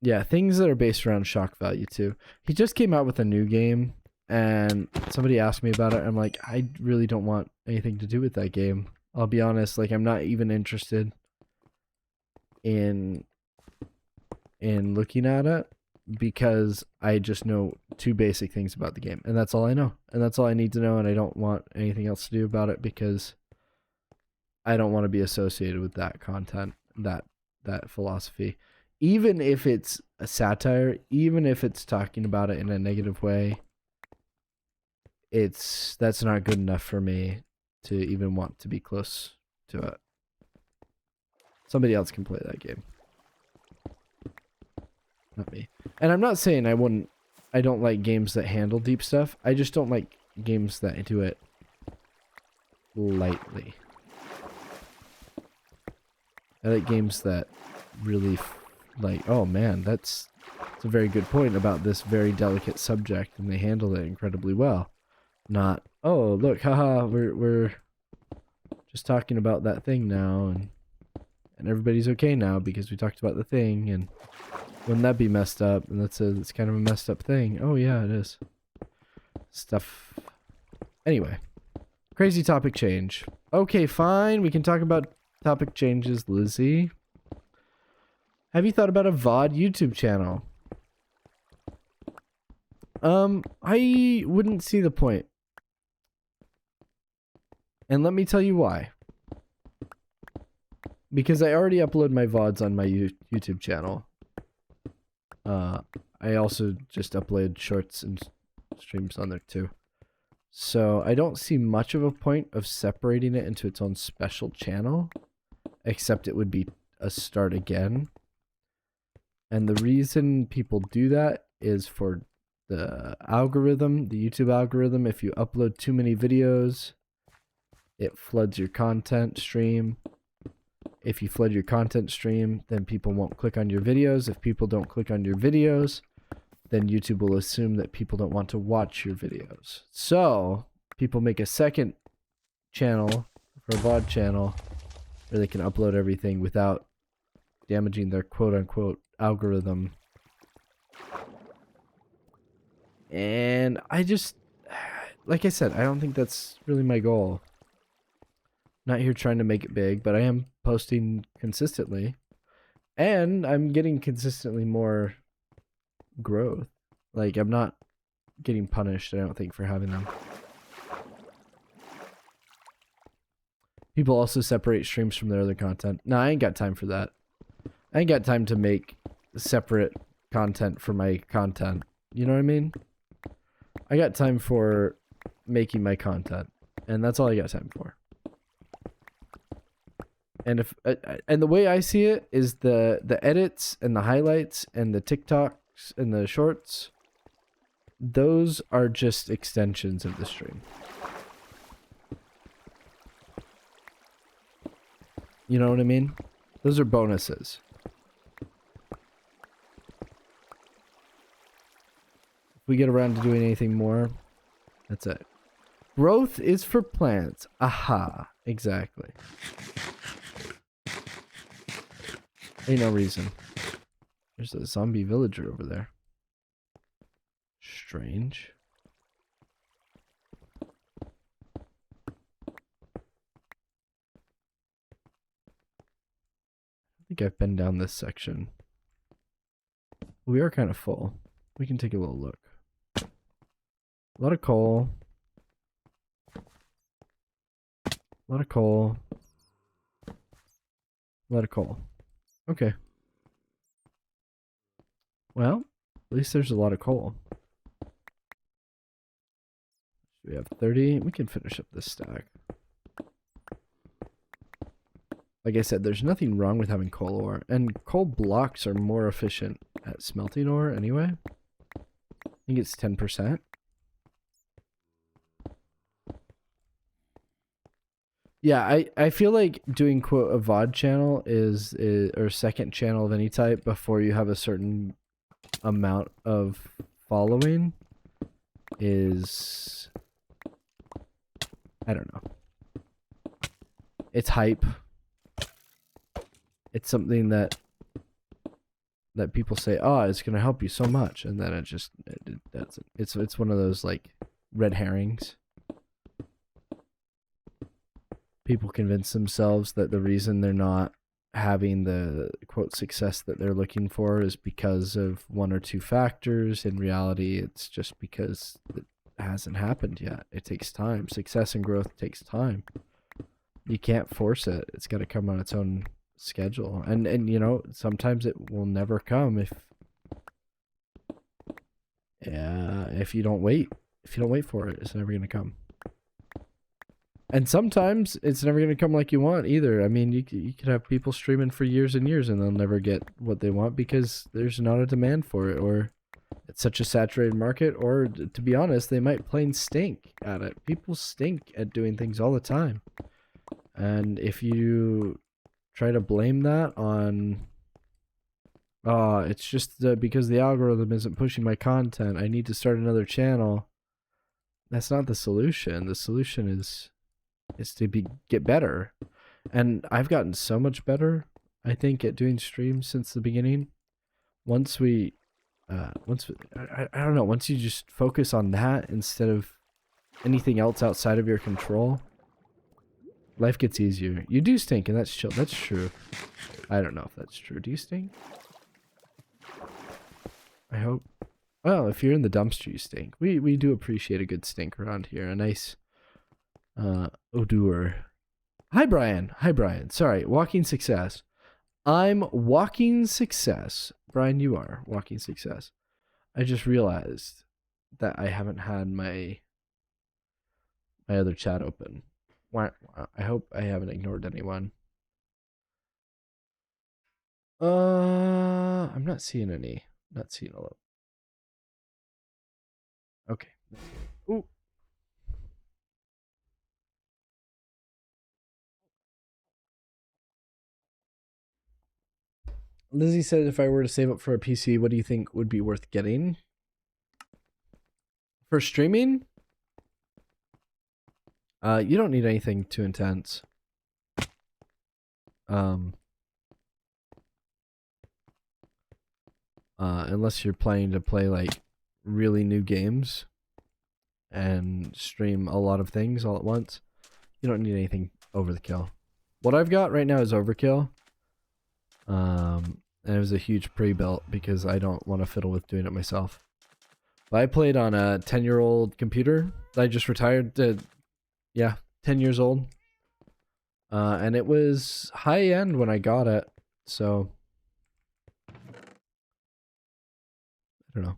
Yeah, things that are based around shock value too. He just came out with a new game and somebody asked me about it. I'm like, I really don't want anything to do with that game. I'll be honest, like I'm not even interested in looking at it because I just know two basic things about the game and that's all I know. And that's all I need to know and I don't want anything else to do about it because I don't want to be associated with that content, that philosophy. Even if it's a satire, even if it's talking about it in a negative way, that's not good enough for me to even want to be close to it. Somebody else can play that game. Not me. And I'm not saying I don't like games that handle deep stuff. I just don't like games that do it lightly. I like games that really like, oh man, that's a very good point about this very delicate subject, and they handle it incredibly well. Not, oh look, haha, we're just talking about that thing now, and everybody's okay now because we talked about the thing, and wouldn't that be messed up? And it's kind of a messed up thing. Oh yeah, it is. Stuff. Anyway, crazy topic change. Okay, fine, we can talk about topic changes, Lizzie. Have you thought about a VOD YouTube channel? I wouldn't see the point. And let me tell you why. Because I already upload my VODs on my YouTube channel. I also just upload shorts and streams on there too. So I don't see much of a point of separating it into its own special channel, except it would be a start again. And the reason people do that is for the algorithm, the YouTube algorithm. If you upload too many videos, it floods your content stream. If you flood your content stream, then people won't click on your videos. If people don't click on your videos, then YouTube will assume that people don't want to watch your videos. So people make a second channel, for a VOD channel, where they can upload everything without damaging their quote-unquote algorithm. And I just, like I said, I don't think that's really my goal. Not here trying to make it big, but I am posting consistently. And I'm getting consistently more growth. Like, I'm not getting punished, I don't think, for having them. People also separate streams from their other content. No, I ain't got time for that. I ain't got time to make separate content for my content. You know what I mean? I got time for making my content, and that's all I got time for. And if and the way I see it is the edits and the highlights and the TikToks and the shorts, those are just extensions of the stream. You know what I mean? Those are bonuses. If we get around to doing anything more, that's it. Growth is for plants. Aha, exactly. Ain't no reason. There's a zombie villager over there. Strange. I think I've been down this section. We are kind of full. We can take a little look. A lot of coal. A lot of coal. A lot of coal. Okay. Well, at least there's a lot of coal. We have 30. We can finish up this stack. Like I said, there's nothing wrong with having coal ore. And coal blocks are more efficient at smelting ore anyway. I think it's 10%. Yeah, I feel like doing quote a VOD channel is or a second channel of any type before you have a certain amount of following is, I don't know. It's hype. It's something that people say, oh, it's gonna help you so much, and then it's one of those like red herrings. People convince themselves that the reason they're not having the quote success that they're looking for is because of one or two factors. In reality, it's just because it hasn't happened yet. It takes time. Success and growth takes time. You can't force it. It's got to come on its own schedule. And you know, sometimes it will never come if you don't wait. If you don't wait for it, it's never going to come. And sometimes it's never going to come like you want either. I mean, you could have people streaming for years and years and they'll never get what they want because there's not a demand for it, or it's such a saturated market, or to be honest, they might plain stink at it. People stink at doing things all the time. And if you try to blame that on, it's just because the algorithm isn't pushing my content, I need to start another channel. That's not the solution. The solution is to get better. And I've gotten so much better, I think, at doing streams since the beginning. I don't know, once you just focus on that instead of anything else outside of your control, life gets easier. You do stink, and that's chill. That's true. I don't know if that's true. Do you stink? I hope. Well, if you're in the dumpster, you stink. We do appreciate a good stink around here. A nice odor. Hi, Brian. Hi, Brian. Sorry, walking success. I'm walking success. Brian, you are walking success. I just realized that I haven't had my other chat open. I hope I haven't ignored anyone. I'm not seeing any. Not seeing a lot. Okay. Ooh. Lizzie said if I were to save up for a PC, what do you think would be worth getting? For streaming? You don't need anything too intense. Unless you're planning to play like really new games and stream a lot of things all at once, you don't need anything over the kill. What I've got right now is overkill. And it was a huge pre-built because I don't want to fiddle with doing it myself. But I played on a 10-year-old computer that I just retired to, 10 years old. And it was high end when I got it, so I don't know.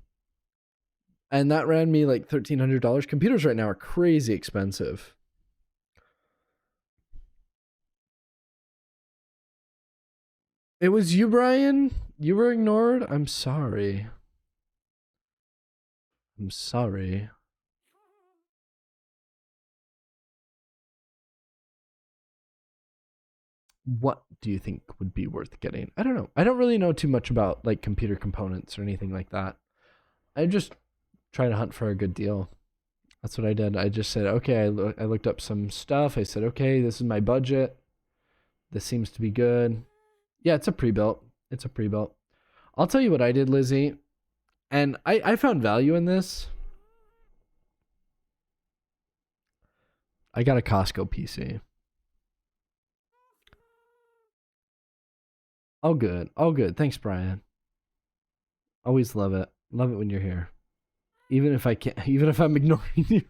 And that ran me like $1,300. Computers right now are crazy expensive. It was you, Brian? You were ignored? I'm sorry. I'm sorry. What do you think would be worth getting? I don't know. I don't really know too much about like computer components or anything like that. I just try to hunt for a good deal. That's what I did. I just said, okay, I looked up some stuff. I said, okay, this is my budget. This seems to be good. Yeah, it's a pre-built. It's a pre-built. I'll tell you what I did, Lizzie. And I found value in this. I got a Costco PC. All good. All good. Thanks, Brian. Always love it. Love it when you're here. Even if I can't, even if I'm ignoring you.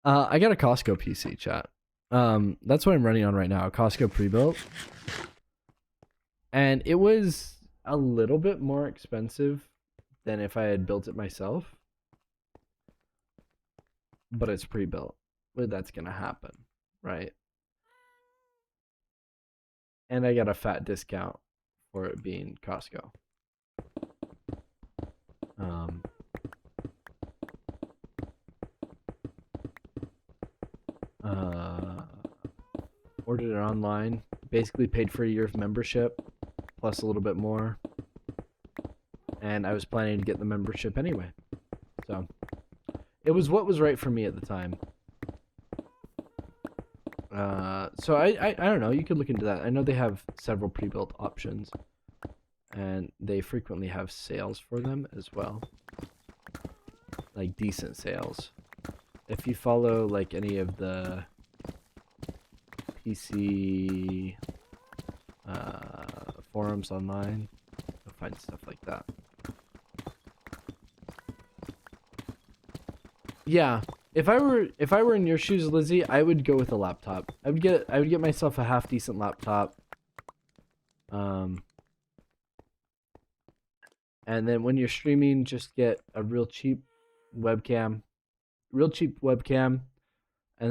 I got a Costco PC, chat. That's what I'm running on right now. A Costco pre-built. And it was a little bit more expensive than if I had built it myself. But it's pre-built. But that's gonna happen, right? And I got a fat discount for it being Costco. Ordered it online. Basically paid for a year of membership, plus a little bit more. And I was planning to get the membership anyway. So it was what was right for me at the time. So I don't know, you could look into that. I know they have several pre-built options, and they frequently have sales for them as well, like decent sales. If you follow like any of the PC forums online, you'll find stuff like that. Yeah, if I were in your shoes, Lizzie, I would go with a laptop. I would get myself a half decent laptop. And then when you're streaming, just get a real cheap webcam, and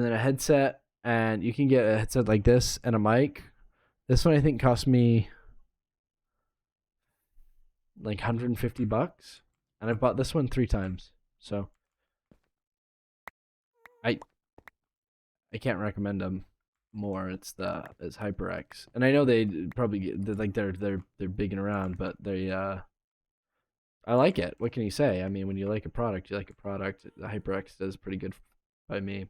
then a headset and you can get a headset like this and a mic. This one I think cost me like $150, and I've bought this one 3 times. So I can't recommend them more. It's HyperX, and I know they probably they're big and around, but they I like it. What can you say? I mean, when you like a product, you like a product. The HyperX does pretty good by me.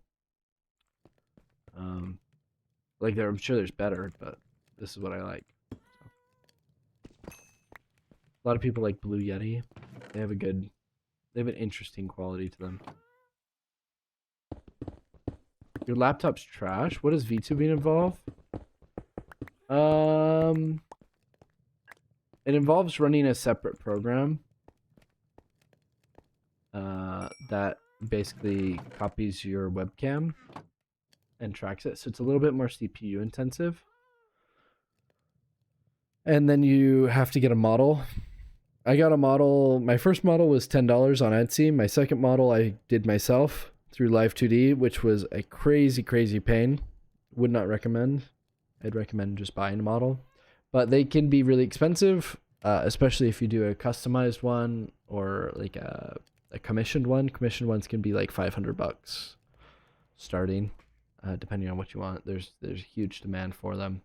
Like I'm sure there's better, but this is what I like. So. A lot of people like Blue Yeti. They have an interesting quality to them. Your laptop's trash. What does VTubing involve? It involves running a separate program that basically copies your webcam and tracks it. So it's a little bit more CPU intensive. And then you have to get a model. I got a model. My first model was $10 on Etsy. My second model I did myself through Live2D, which was a crazy, crazy pain. Would not recommend. I'd recommend just buying a model. But they can be really expensive, especially if you do a customized one or like a commissioned one. Commissioned ones can be like $500 starting, depending on what you want. There's huge demand for them.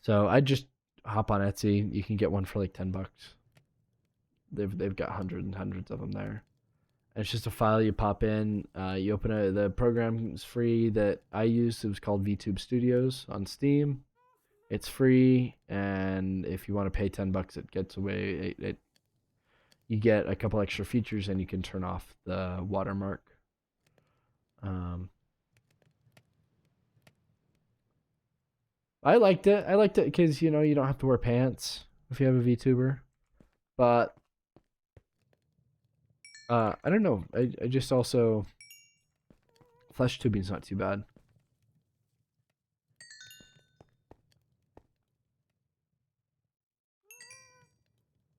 So I just hop on Etsy. You can get one for like $10. They've got hundreds and hundreds of them there. And it's just a file you pop in. You open it. The program's free that I used. It was called VTube Studios on Steam. It's free, and if you want to pay $10, it gets away. You get a couple extra features, and you can turn off the watermark. I liked it. I liked it because you don't have to wear pants if you have a VTuber, but I don't know. I just also flesh tubing's not too bad.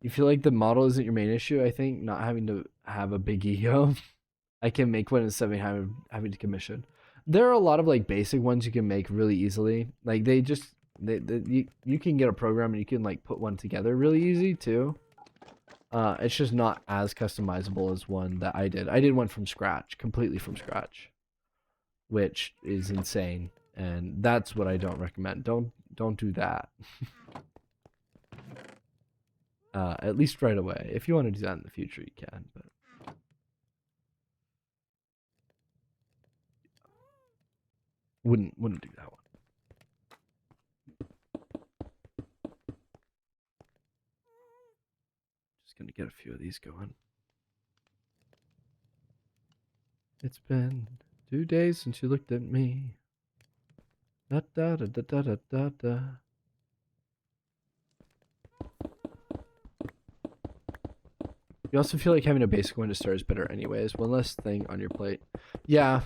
You feel like the model isn't your main issue? I think not having to have a big ego. I can make one instead of having to commission. There are a lot of like basic ones you can make really easily. Like you can get a program and you can like put one together really easy too. It's just not as customizable as one that I did. I did one from scratch, completely from scratch, which is insane, and that's what I don't recommend. Don't do that. At least right away. If you want to do that in the future, you can, but wouldn't do that one. Just gonna get a few of these going. It's been 2 days since you looked at me. Da da da da da da da da. You also feel like having a basic one to start is better anyways. One less thing on your plate. Yeah.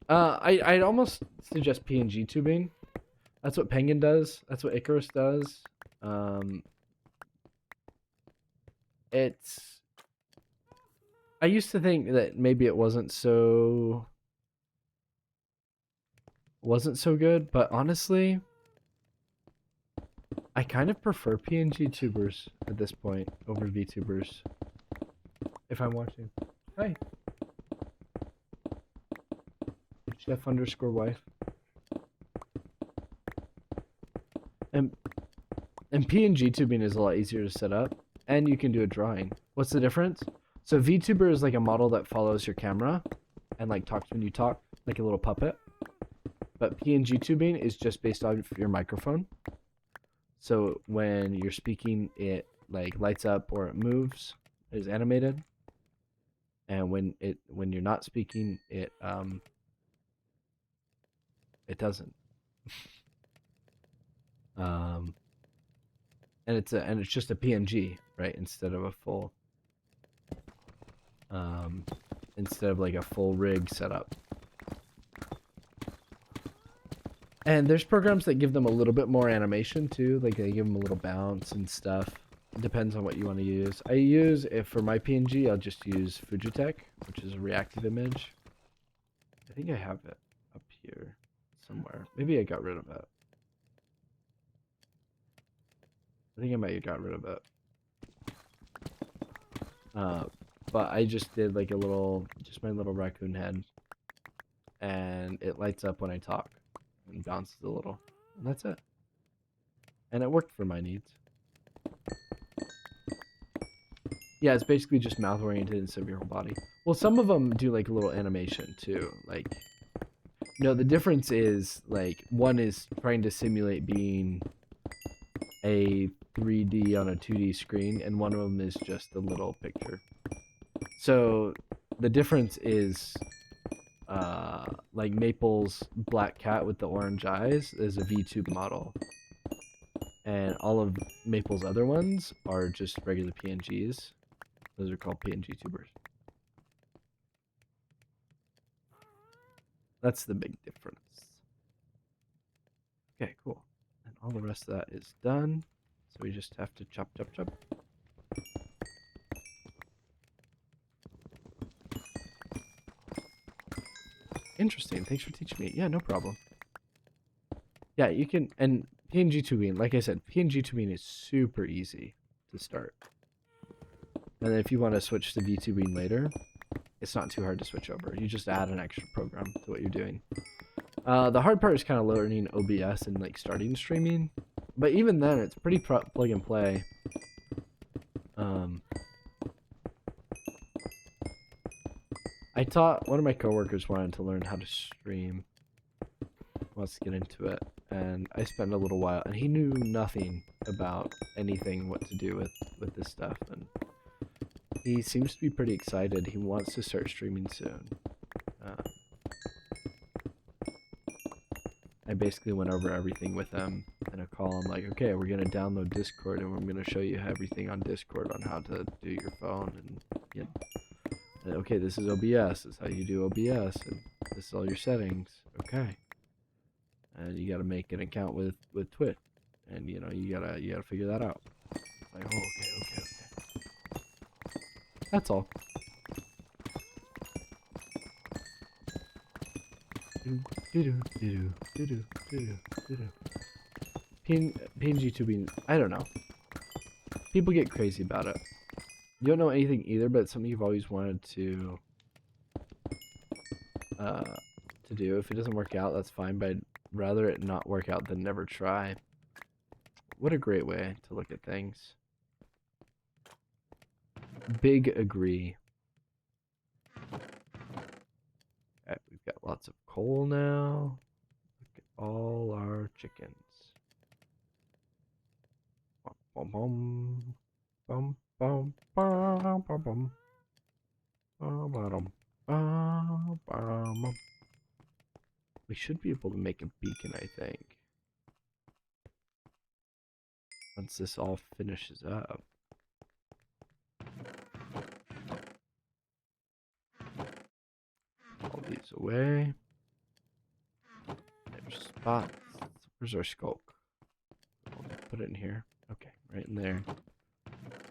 I'd almost suggest PNG tubing. That's what Penguin does. That's what Icarus does. It's... I used to think that maybe it wasn't so good, but honestly, I kind of prefer PNG tubers at this point over VTubers. If I'm watching. Hi. Chef_wife. And PNG tubing is a lot easier to set up, and you can do a drawing. What's the difference? So VTuber is like a model that follows your camera and like talks when you talk, like a little puppet. But PNG tubing is just based on your microphone. So when you're speaking, it like lights up or it moves, it is animated. And when you're not speaking, it doesn't. And it's just a PNG, right? Instead of a full instead of like a full rig setup. And there's programs that give them a little bit more animation too, like they give them a little bounce and stuff. It depends on what you want to use. If for my PNG, I'll just use Fujitech, which is a reactive image. I think I have it up here somewhere. Maybe I got rid of it. I think I might have got rid of it. But I just did like a little, just my little raccoon head, and it lights up when I talk and bounces a little, and that's it. And it worked for my needs. Yeah, it's basically just mouth oriented instead of your whole body. Well, some of them do like a little animation too. Like, no, the difference is like one is trying to simulate being a 3D on a 2D screen, and one of them is just a little picture. So the difference is like Maple's black cat with the orange eyes is a VTube model. And all of Maple's other ones are just regular PNGs. Those are called PNG tubers. That's the big difference. Okay, cool. And all the rest of that is done. So we just have to chop, chop, chop. Interesting. Thanks for teaching me. Yeah, no problem. Yeah, you can. And PNG tubing, like I said, PNG tubing is super easy to start. And then if you want to switch to VTubing later, it's not too hard to switch over. You just add an extra program to what you're doing. The hard part is kind of learning OBS and like starting streaming, but even then, it's pretty plug and play. I taught one of my coworkers wanted to learn how to stream, wants to get into it, and I spent a little while, and he knew nothing about anything what to do with this stuff, and he seems to be pretty excited. He wants to start streaming soon. I basically went over everything with him in a call. I'm like, okay, we're gonna download Discord, and we're gonna show you everything on Discord on how to do your phone, and okay, this is OBS. This is how you do OBS, and this is all your settings. Okay, and you got to make an account with Twitch, and you gotta figure that out. Like, oh, okay. That's all. PNG tubing, I don't know. People get crazy about it. You don't know anything either, but it's something you've always wanted to do. If it doesn't work out, that's fine, but I'd rather it not work out than never try. What a great way to look at things. Big agree. Alright, we've got lots of coal now. Look at all our chickens. Bum, bum, bum, bum, bum, bum, bum. We should be able to make a beacon, I think. Once this all finishes up. All these away. There's spots. Where's our skulk? Put it in here. Okay, right in there.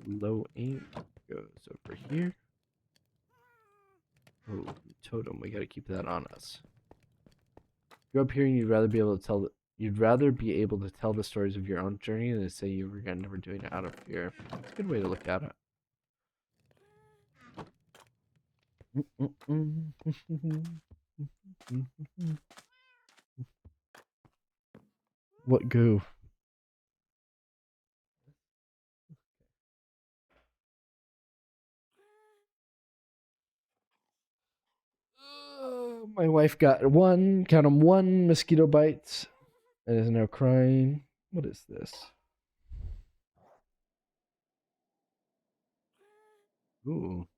Low ink goes over here. Oh, totem. We gotta keep that on us. You're up here and you'd rather be able to tell the stories of your own journey than to say you were never doing it out of fear. It's a good way to look at it. What goo? My wife got count 'em, one mosquito bites and is now crying. What is this? Ooh.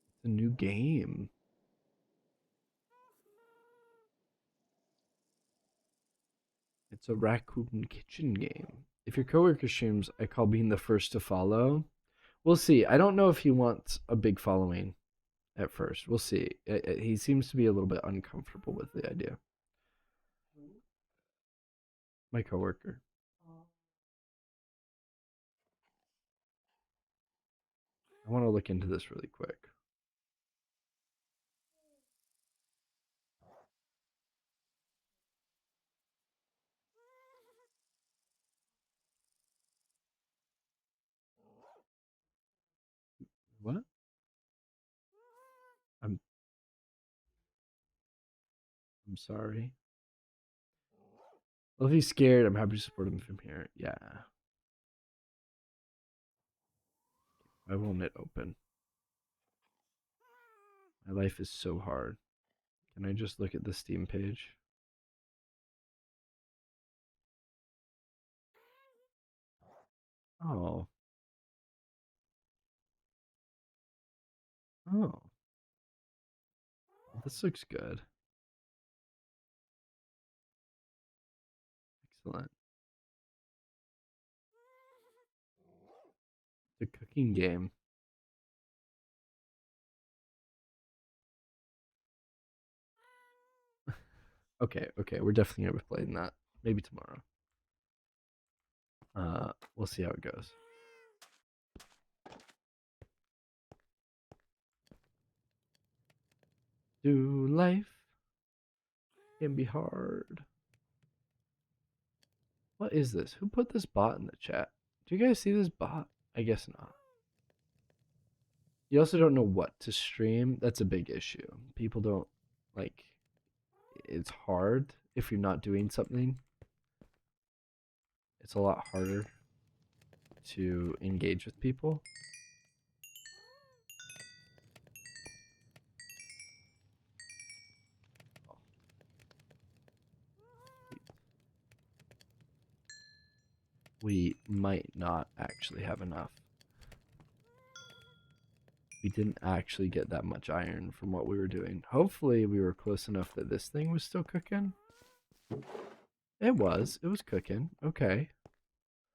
It's a new game. It's a raccoon kitchen game. If your coworker streams, I call being the first to follow. We'll see. I don't know if he wants a big following at first. We'll see. He seems to be a little bit uncomfortable with the idea. My coworker. I want to look into this really quick. I'm sorry. Well, if he's scared, I'm happy to support him from here. Yeah. Why won't it open? My life is so hard. Can I just look at the Steam page? Oh. Oh. This looks good. Excellent. The cooking game. Okay, okay, we're definitely gonna be playing that. Maybe tomorrow. We'll see how it goes. Do life can be hard. What is this? Who put this bot in the chat? Do you guys see this bot? I guess not. You also don't know what to stream. That's a big issue. People don't like it's hard if you're not doing something. It's a lot harder to engage with people. We might not actually have enough. We didn't actually get that much iron from what we were doing. Hopefully we were close enough that this thing was still cooking. It was cooking. Okay.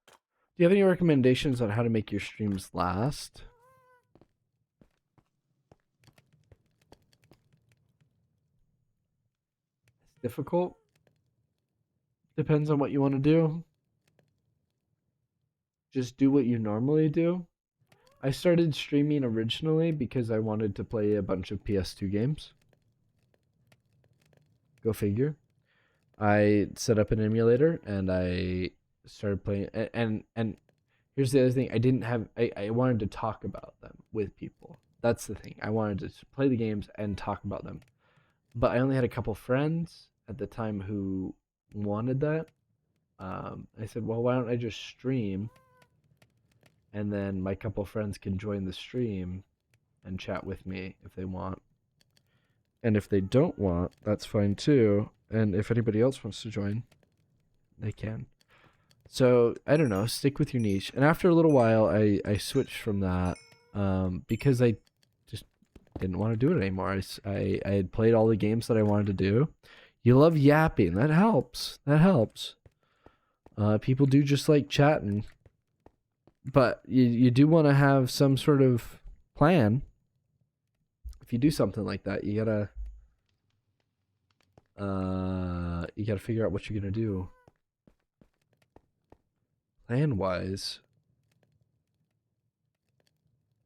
Do you have any recommendations on how to make your streams last? It's difficult. Depends on what you want to do. Just do what you normally do. I started streaming originally because I wanted to play a bunch of PS2 games. Go figure. I set up an emulator and I started playing and here's the other thing. I wanted to talk about them with people. That's the thing. I wanted to play the games and talk about them. But I only had a couple friends at the time who wanted that. I said, well, why don't I just stream? And then my couple friends can join the stream and chat with me if they want. And if they don't want, that's fine too. And if anybody else wants to join, they can. So I don't know, stick with your niche. And after a little while, I switched from that because I just didn't want to do it anymore. I had played all the games that I wanted to do. You love yapping. That helps. That helps. People do just like chatting. But you do want to have some sort of plan. If you do something like that, you gotta figure out what you're gonna do. Plan wise,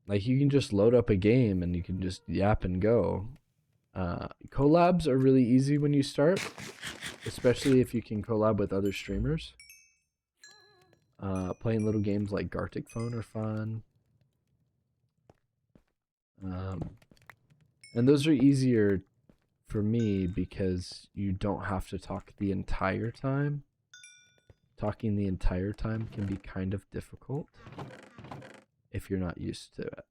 like you can just load up a game and you can just yap and go. Collabs are really easy when you start, especially if you can collab with other streamers. Playing little games like Gartic Phone are fun. And those are easier for me because you don't have to talk the entire time. Talking the entire time can be kind of difficult if you're not used to it.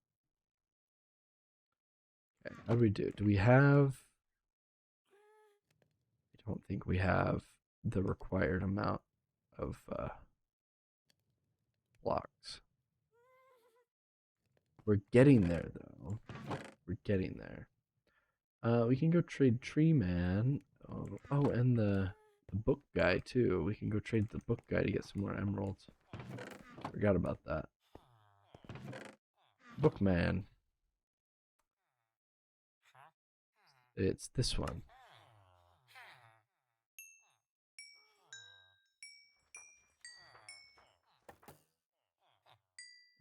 Okay, how do we do? Do we have... I don't think we have the required amount of blocks. We're getting there, though. We're getting there. We can go trade Tree Man. Oh, and the book guy, too. We can go trade the book guy to get some more emeralds. Forgot about that. Bookman. It's this one.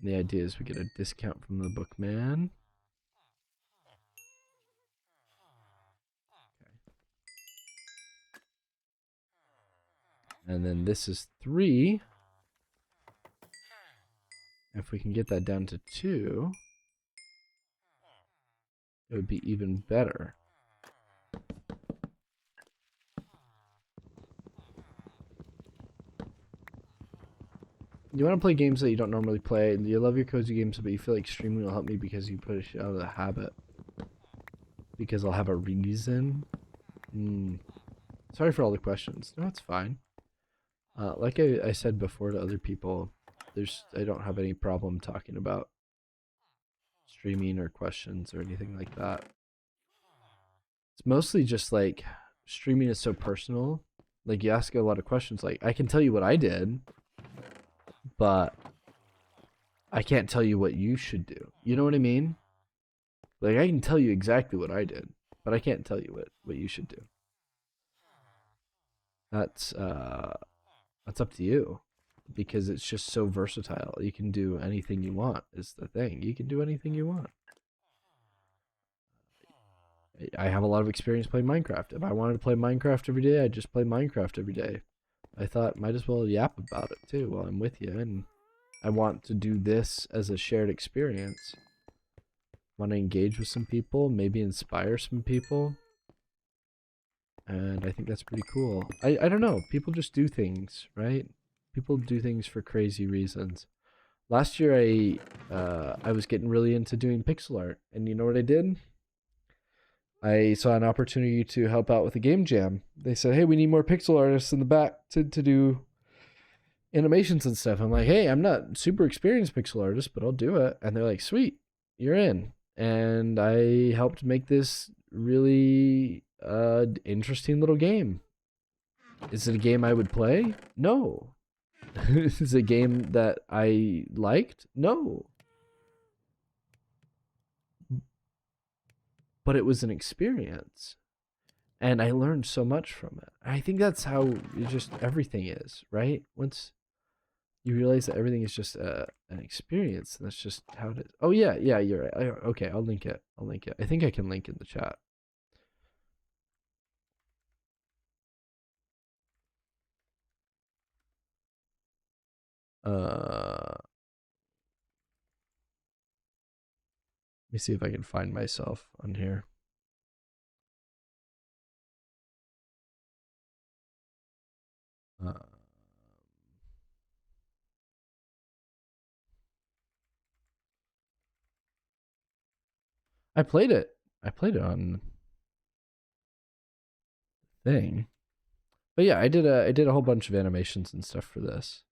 And the idea is we get a discount from the bookman. And then this is 3. If we can get that down to 2, it would be even better. You want to play games that you don't normally play. You love your cozy games, but you feel like streaming will help me because you push out of the habit. Because I'll have a reason. Sorry for all the questions. No, it's fine. Like I said before to other people, I don't have any problem talking about streaming or questions or anything like that. It's mostly just like streaming is so personal. Like you ask a lot of questions. Like I can tell you what I did, but I can't tell you what you should do. You know what I mean? Like I can tell you exactly what I did, but I can't tell you what you should do. That's up to you because it's just so versatile. You can do anything you want is the thing. You can do anything you want. I have a lot of experience playing Minecraft. If I wanted to play Minecraft every day, I'd just play Minecraft every day. I thought might as well yap about it too while I'm with you, and I want to do this as a shared experience. Want to engage with some people, maybe inspire some people. And I think that's pretty cool. I don't know. People just do things, right? People do things for crazy reasons. Last year I was getting really into doing pixel art, and you know what I did? I saw an opportunity to help out with a game jam. They said, "Hey, we need more pixel artists in the back to do animations and stuff." I'm like, "Hey, I'm not super experienced pixel artist, but I'll do it." And they're like, "Sweet, you're in." And I helped make this really interesting little game. Is it a game I would play? No. Is it a game that I liked? No. But it was an experience. And I learned so much from it. I think that's how just everything is, right? Once you realize that everything is just an experience, that's just how it is. Oh yeah, you're right. Okay, I'll link it. I think I can link in the chat. Let me see if I can find myself on here. I played it. I played it on thing. But yeah, I did a whole bunch of animations and stuff for this.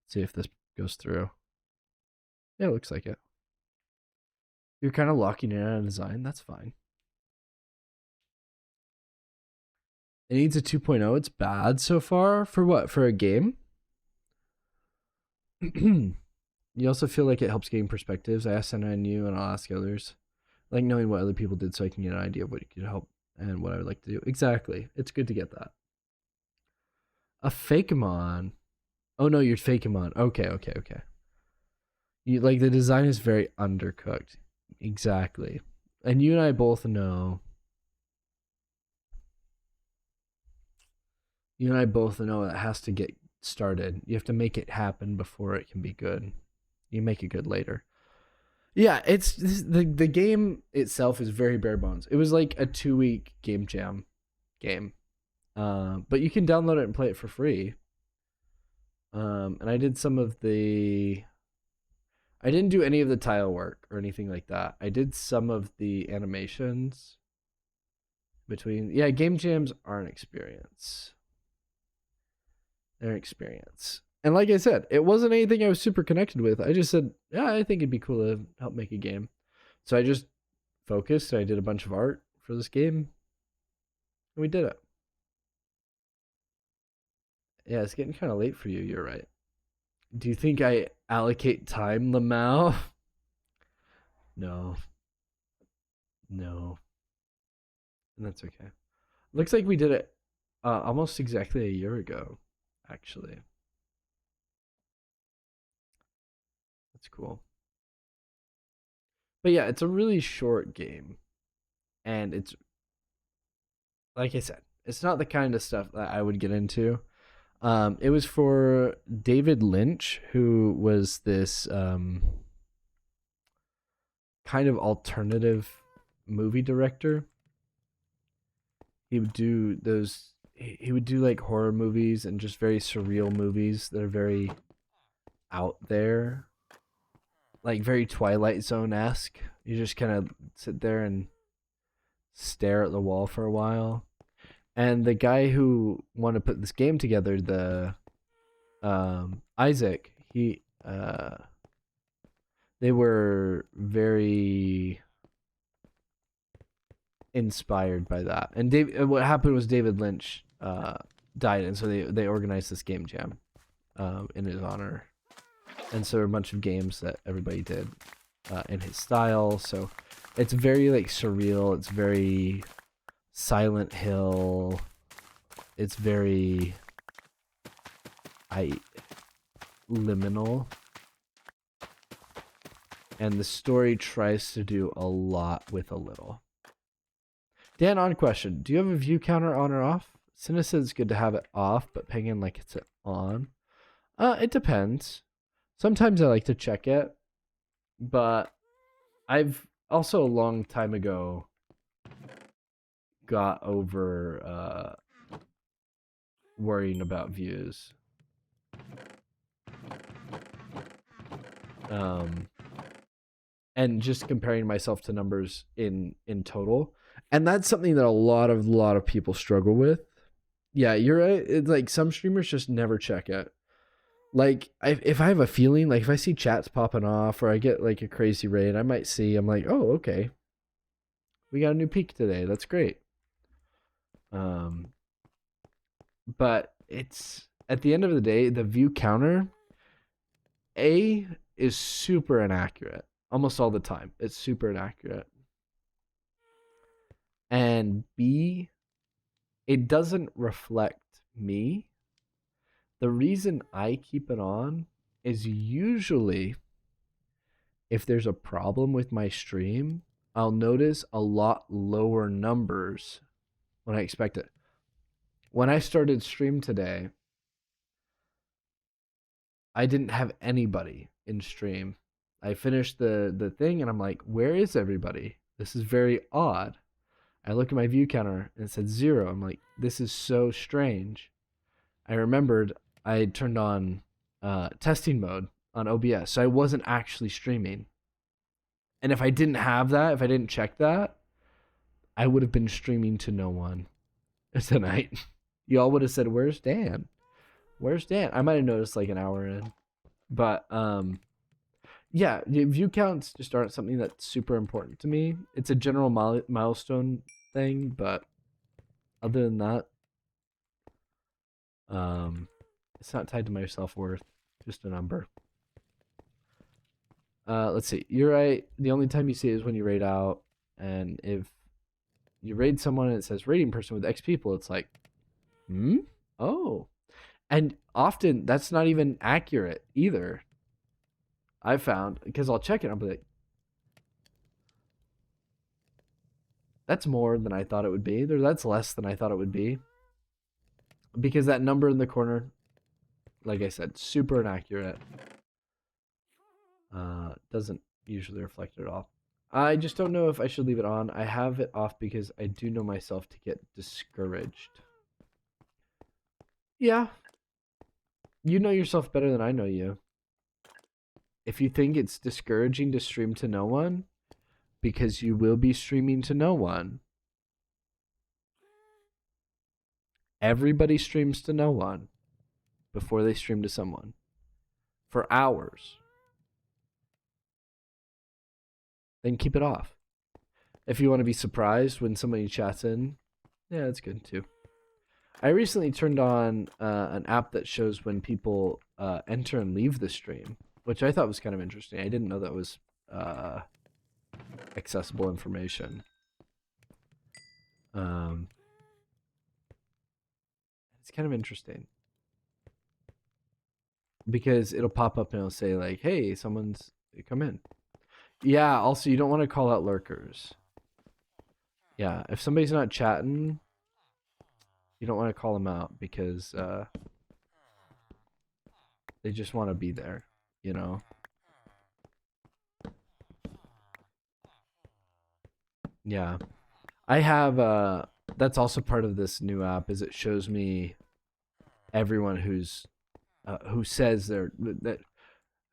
Let's see if this goes through. Yeah, it looks like it. You're kind of locking in on a design. That's fine. It needs a 2.0. It's bad so far. For what? For a game? You also feel like it helps gain perspectives. I asked NNU and I'll ask others. I like knowing what other people did so I can get an idea of what could help and what I would like to do. Exactly. It's good to get that. A Fakemon. Oh no, you're Fakemon. Okay. You like the design is very undercooked. Exactly. And you and I both know. You and I both know it has to get started. You have to make it happen before it can be good. You make it good later. Yeah, it's the game itself is very bare bones. It was like a 2-week game jam game, but you can download it and play it for free. And I did some of the. I didn't do any of the tile work or anything like that. I did some of the animations. Yeah, game jams are an experience. They're an experience. And like I said, it wasn't anything I was super connected with. I just said, yeah, I think it'd be cool to help make a game. So I just focused. I did a bunch of art for this game. And we did it. Yeah, it's getting kind of late for you. You're right. Do you think I allocate time, Lamau? No. No. And that's okay. Looks like we did it almost exactly a year ago, actually. That's cool. But yeah, it's a really short game. And it's, like I said, it's not the kind of stuff that I would get into. It was for David Lynch, who was this kind of alternative movie director. He would do those he would do like horror movies and just very surreal movies that are very out there, like very Twilight Zone esque. You just kind of sit there and stare at the wall for a while. And the guy who wanted to put this game together, the Isaac, they were very inspired by that. And what happened was David Lynch died, and so they organized this game jam in his honor. And so there were a bunch of games that everybody did in his style. So it's very like surreal. It's very Silent Hill. It's very liminal. And the story tries to do a lot with a little. Dan, on question. Do you have a view counter on or off? Cinna says it's good to have it off, but Penguin like it's on. It depends. Sometimes I like to check it, but I've also a long time ago got over worrying about views. And just comparing myself to numbers in total. And that's something that a lot of people struggle with. Yeah, you're right. It's like some streamers just never check it. Like if I have a feeling, like if I see chats popping off or I get like a crazy raid, I'm like, oh, okay. We got a new peak today. That's great. But it's at the end of the day, the view counter is super inaccurate almost all the time. It's super inaccurate. And B, it doesn't reflect me. The reason I keep it on is usually if there's a problem with my stream, I'll notice a lot lower numbers when I expect it. When I started stream today, I didn't have anybody in stream. I finished the thing and I'm like, where is everybody? This is very odd. I look at my view counter and it said 0. I'm like, this is so strange. I remembered I had turned on testing mode on OBS, so I wasn't actually streaming. And if I didn't have that, if I didn't check that, I would have been streaming to no one tonight. Y'all would have said, where's Dan? Where's Dan? I might have noticed like an hour in. But yeah, view counts just aren't something that's super important to me. It's a general milestone thing, but other than that, it's not tied to my self-worth, just a number. Let's see. You're right. The only time you see it is when you raid out, and if you raid someone and it says raiding person with X people, it's like, oh. And often that's not even accurate either. I found, because I'll check it, I'll be like, that's more than I thought it would be. That's less than I thought it would be. Because that number in the corner, like I said, super inaccurate. Doesn't usually reflect it at all. I just don't know if I should leave it on. I have it off because I do know myself to get discouraged. Yeah. You know yourself better than I know you. If you think it's discouraging to stream to no one, because you will be streaming to no one. Everybody streams to no one before they stream to someone for hours. Then keep it off. If you want to be surprised when somebody chats in, yeah, that's good too. I recently turned on an app that shows when people enter and leave the stream, which I thought was kind of interesting. I didn't know that was accessible information. It's kind of interesting because it'll pop up and it'll say like, hey, someone's come in. Yeah, also you don't want to call out lurkers. Yeah, if somebody's not chatting, you don't want to call them out because they just want to be there, you know? Yeah. I have That's also part of this new app, is it shows me everyone who's who says they're that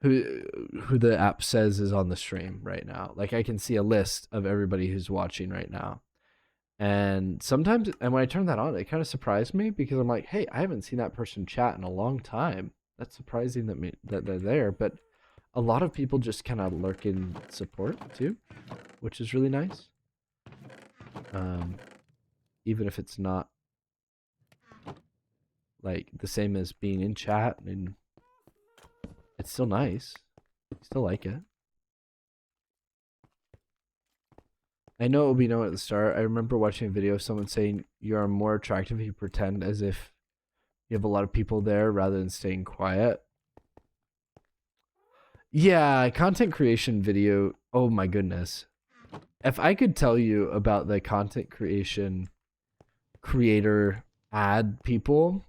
who the app says is on the stream right now. Like I can see a list of everybody who's watching right now. And sometimes, and when I turn that on, it kind of surprised me because I'm like, hey, I haven't seen that person chat in a long time. That's surprising that they're there. But a lot of people just kind of lurk in support too, which is really nice. Even if it's not like the same as being in chat, and it's still nice. Still like it. I know it will be known at the start. I remember watching a video of someone saying you are more attractive if you pretend as if you have a lot of people there rather than staying quiet. Yeah, content creation video. Oh my goodness. If I could tell you about the content creation creator ad people,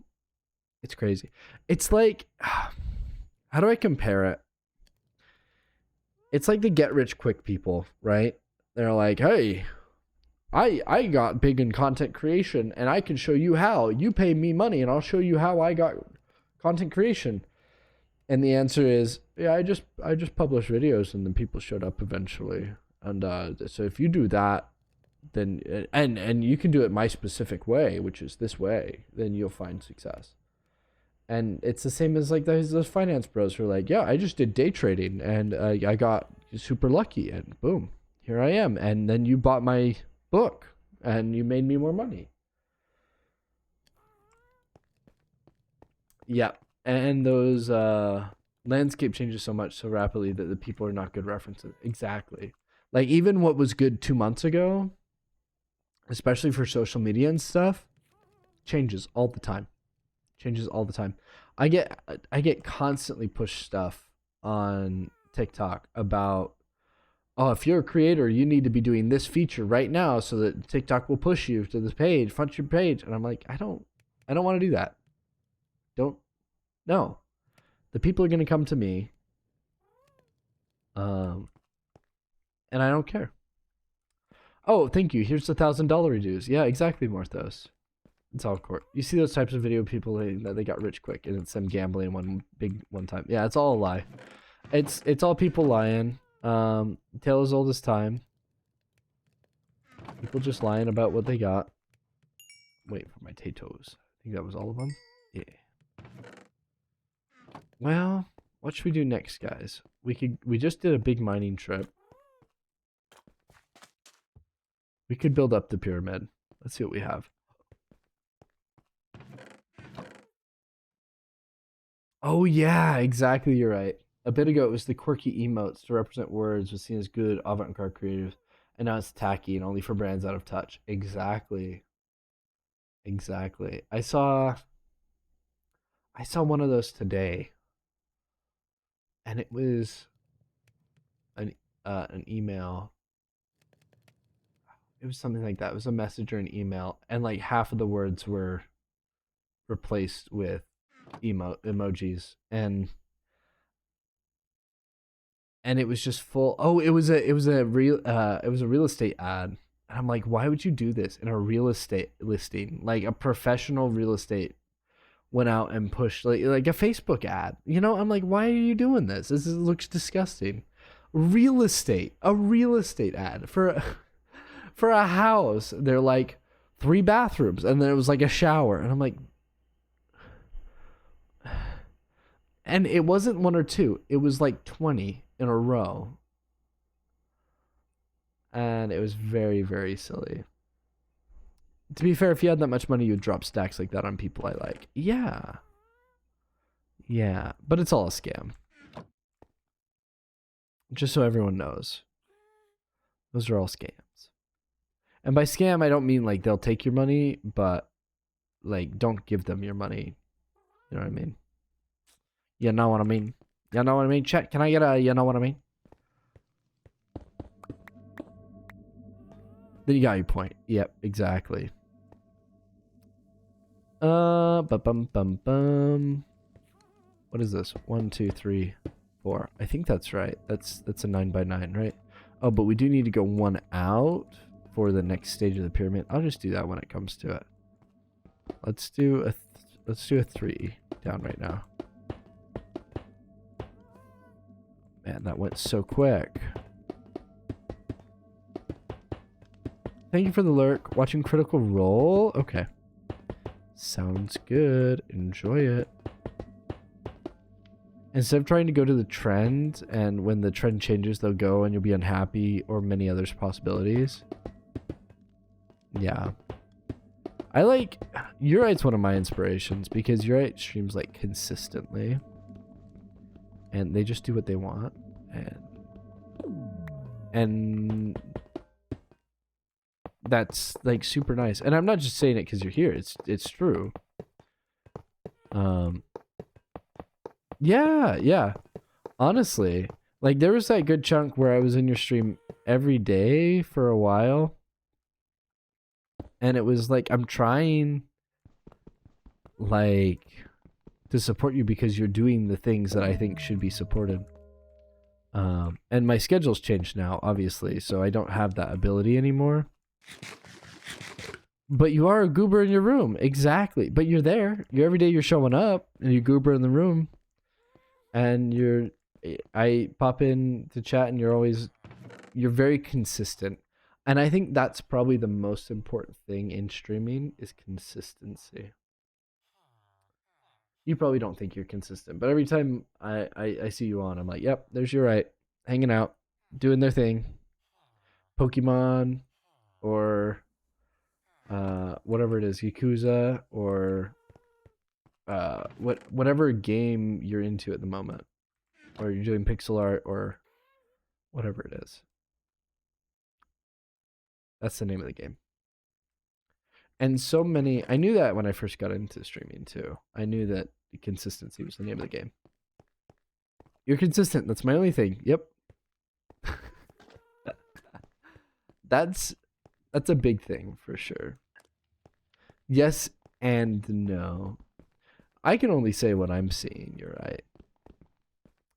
it's crazy. It's like, how do I compare it? It's like the get rich quick people, right? They're like, hey, I got big in content creation and I can show you how. You pay me money and I'll show you how I got content creation. And the answer is, yeah, I just published videos and then people showed up eventually. And so if you do that, then and you can do it my specific way, which is this way, then you'll find success. And it's the same as like those finance bros who are like, yeah, I just did day trading and I got super lucky and boom, here I am. And then you bought my book and you made me more money. Yeah. And those landscape changes so much so rapidly that the people are not good references. Exactly. Like even what was good 2 months ago, especially for social media and stuff, changes all the time. Changes all the time. I get constantly pushed stuff on TikTok about, oh, if you're a creator, you need to be doing this feature right now so that TikTok will push you to this page, front your page. And I'm like, I don't want to do that. No. The people are going to come to me. And I don't care. Oh, thank you. Here's the $1,000 reduce. Yeah, exactly, Morthos. It's all court. You see those types of video people that they got rich quick and it's them gambling one time. Yeah, it's all a lie. It's all people lying. Tale as old as time. People just lying about what they got. Wait for my potatoes. I think that was all of them. Yeah. Well, what should we do next, guys? We just did a big mining trip. We could build up the pyramid. Let's see what we have. Oh yeah, exactly, you're right. A bit ago it was the quirky emotes to represent words was seen as good avant-garde creative, and now it's tacky and only for brands out of touch. Exactly. Exactly. I saw one of those today. And it was an email. It was something like that. It was a message or an email, and like half of the words were replaced with emojis, and it was just full. Oh, it was a real estate ad, and I'm like, why would you do this in a real estate listing? Like a professional real estate went out and pushed like a Facebook ad. You know, I'm like, why are you doing this? This looks disgusting. A real estate ad for a house. They're like 3 bathrooms, and then it was like a shower, and I'm like, and it wasn't 1 or 2. It was like 20 in a row, and it was very, very silly. To be fair, if you had that much money, you'd drop stacks like that on people I like. Yeah. Yeah, but it's all a scam. Just so everyone knows. Those are all scams. And by scam, I don't mean like they'll take your money, but like don't give them your money. You know what I mean? You know what I mean? You know what I mean? Chat, can I get a you know what I mean? Then you got your point. Yep, exactly. Bum. What is this? 1, 2, 3, 4. I think that's right. That's a 9 by 9, right? Oh, but we do need to go 1 out. for the next stage of the pyramid. I'll just do that when it comes to it. Let's do a 3 down right now. Man, that went so quick. Thank you for the lurk. Watching Critical Role. Okay. Sounds good. Enjoy it. Instead of trying to go to the trend, and when the trend changes, they'll go and you'll be unhappy, or many other possibilities. Yeah. I like... Urite's one of my inspirations, because Urite streams, like, consistently. And they just do what they want. And that's, like, super nice. And I'm not just saying it because you're here. It's true. Yeah. Honestly, like, there was that good chunk where I was in your stream every day for a while. And it was like, I'm trying, like, to support you because you're doing the things that I think should be supported. And my schedule's changed now, obviously, so I don't have that ability anymore. But you are a goober in your room. Exactly. But you're there. Every day you're showing up, and you goober in the room. And I pop in to chat, and you're very consistent. And I think that's probably the most important thing in streaming is consistency. You probably don't think you're consistent, but every time I see you on, I'm like, yep, there's Urite, hanging out, doing their thing. Pokemon, or whatever it is, Yakuza, or whatever game you're into at the moment, or you're doing pixel art, or whatever it is. That's the name of the game. And so many, I knew that when I first got into streaming too. I knew that consistency was the name of the game. You're consistent. That's my only thing. Yep. That's a big thing for sure. Yes and no. I can only say what I'm seeing. You're right.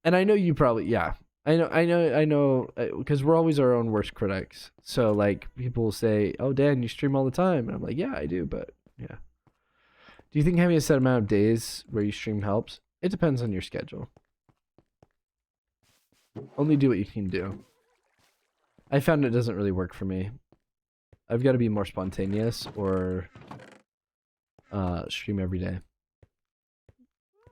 And I know you probably, yeah. I know, because we're always our own worst critics. So, like, people will say, oh, Dan, you stream all the time. And I'm like, yeah, I do, but, yeah. Do you think having a set amount of days where you stream helps? It depends on your schedule. Only do what you can do. I found it doesn't really work for me. I've got to be more spontaneous or stream every day.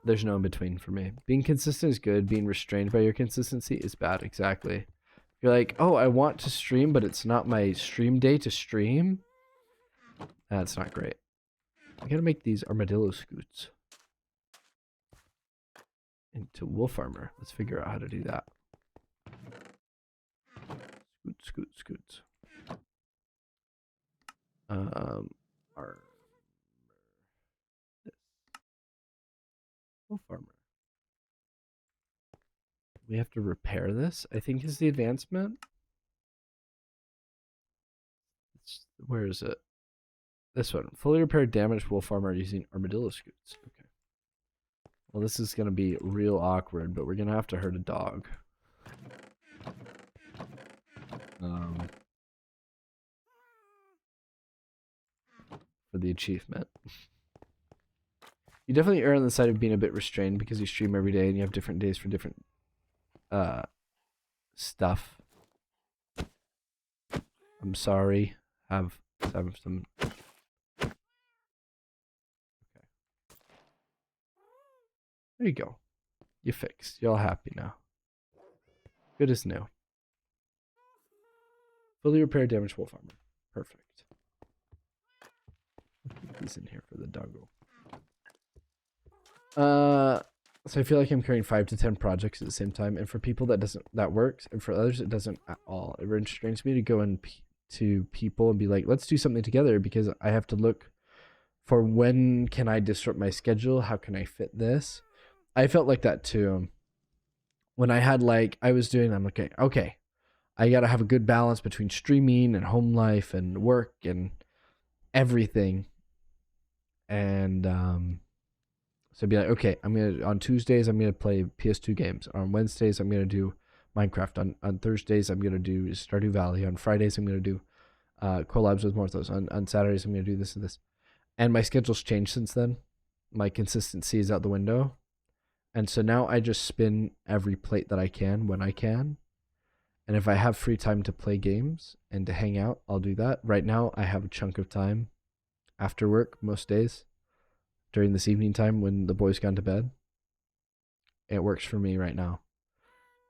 There's no in between for me. Being consistent is good. Being restrained by your consistency is bad. Exactly. You're like, oh, I want to stream, but it's not my stream day to stream. That's not great. I gotta make these armadillo scoots into wolf armor. Let's figure out how to do that. Scoots. Armor. Wolf armor. We have to repair this, I think, is the advancement. Where is it? This one. Fully repaired damaged wolf armor using armadillo scoots. Okay. Well, this is going to be real awkward, but we're going to have to hurt a dog. For the achievement. You definitely err on the side of being a bit restrained because you stream every day and you have different days for different stuff. I'm sorry. Have some. Okay. There you go. You fixed. You're all happy now. Good as new. Fully repaired damaged wolf armor. Perfect. Put these in here for the doggo. So I feel like I'm carrying 5 to 10 projects at the same time, and for people that works, and for others it doesn't at all. It restrains me to go in to people and be like, let's do something together, because I have to look for when can I disrupt my schedule, how can I fit this. I felt like that too when I had, like, I was doing, I'm like, okay, I gotta have a good balance between streaming and home life and work and everything. And so I'd be like, okay, on Tuesdays I'm gonna play PS2 games. On Wednesdays I'm gonna do Minecraft. On Thursdays I'm gonna do Stardew Valley. On Fridays I'm gonna do collabs with Morthos. On Saturdays, I'm going to do this and this. And my schedule's changed since then. My consistency is out the window. And so now I just spin every plate that I can when I can. And if I have free time to play games and to hang out, I'll do that. Right now, I have a chunk of time after work most days during this evening time when the boys gone to bed. It works for me right now.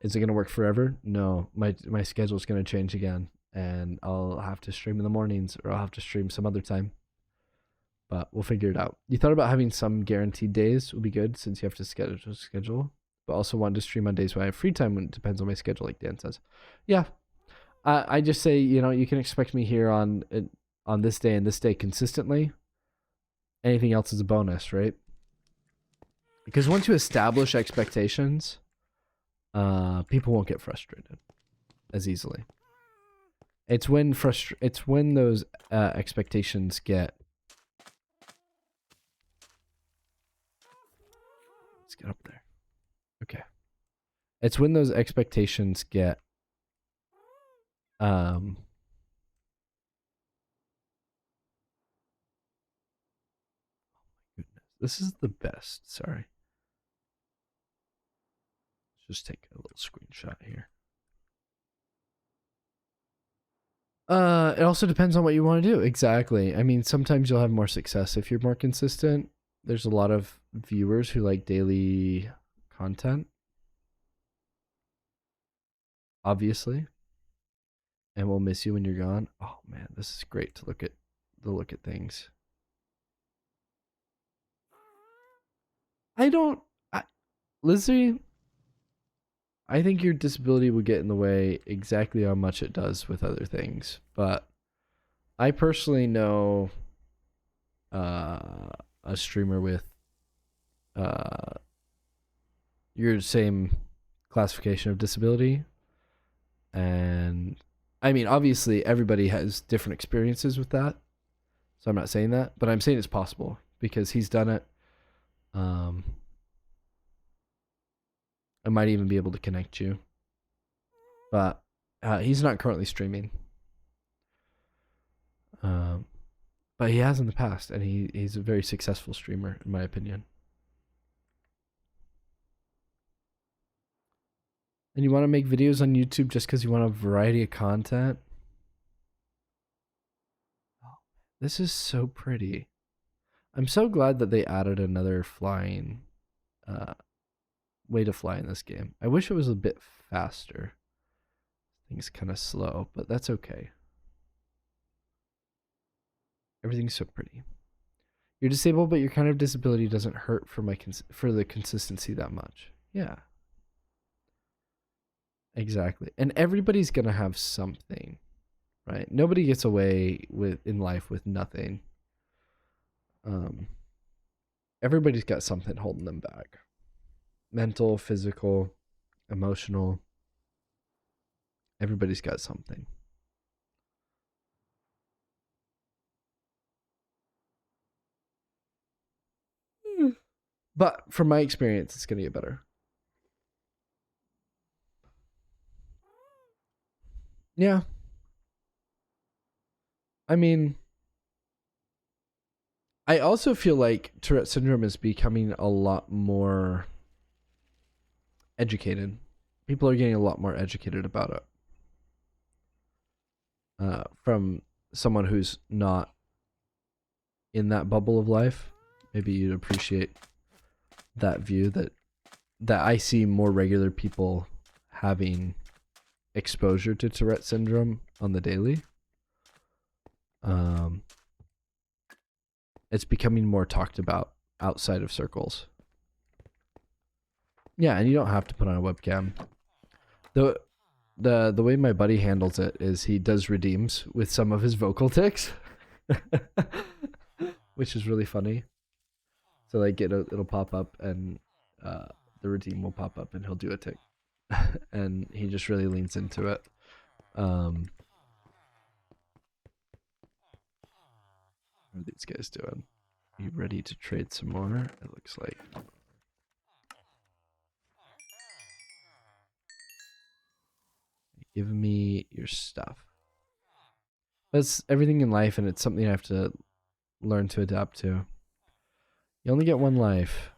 Is it going to work forever? No. My schedule's going to change again. And I'll have to stream in the mornings or I'll have to stream some other time. But we'll figure it out. You thought about having some guaranteed days would be good since you have to schedule. But also wanted to stream on days when I have free time when it depends on my schedule, like Dan says. Yeah. I just say, you can expect me here on this day and this day consistently. Anything else is a bonus, right? Because once you establish expectations, people won't get frustrated as easily. It's when those expectations get. Let's get up there. Okay. It's when those expectations get. Goodness, this is the best. Sorry. Let's just take a little screenshot here. It also depends on what you want to do. Exactly. I mean, sometimes you'll have more success if you're more consistent. There's a lot of viewers who like daily content. Obviously. And we'll miss you when you're gone. Oh man, this is great to look at things. Lizzie, I think your disability would get in the way exactly how much it does with other things. But I personally know a streamer with your same classification of disability. And I mean, obviously everybody has different experiences with that. So I'm not saying that, but I'm saying it's possible because he's done it. I might even be able to connect you. But he's not currently streaming. But he has in the past, and he's a very successful streamer, in my opinion. And you want to make videos on YouTube just because you want a variety of content? Oh, this is so pretty. I'm so glad that they added another flying way to fly in this game. I wish it was a bit faster. Things kind of slow, but that's okay. Everything's so pretty. You're disabled, but your kind of disability doesn't hurt for the consistency that much. Yeah. Exactly. And everybody's going to have something, right? Nobody gets away in life with nothing. Everybody's got something holding them back. Mental, physical, emotional. Everybody's got something. But from my experience, it's going to get better. Yeah. I mean, I also feel like Tourette syndrome is becoming a lot more educated. People are getting a lot more educated about it. From someone who's not in that bubble of life, maybe you'd appreciate that view that I see more regular people having exposure to Tourette syndrome on the daily. It's becoming more talked about outside of circles. Yeah, and you don't have to put on a webcam. The way my buddy handles it is he does redeems with some of his vocal tics, which is really funny. So like it'll pop up and the redeem will pop up and he'll do a tick, and he just really leans into it. What are these guys doing? Are you ready to trade some more? It looks like. Give me your stuff. That's everything in life, and it's something I have to learn to adapt to. You only get one life.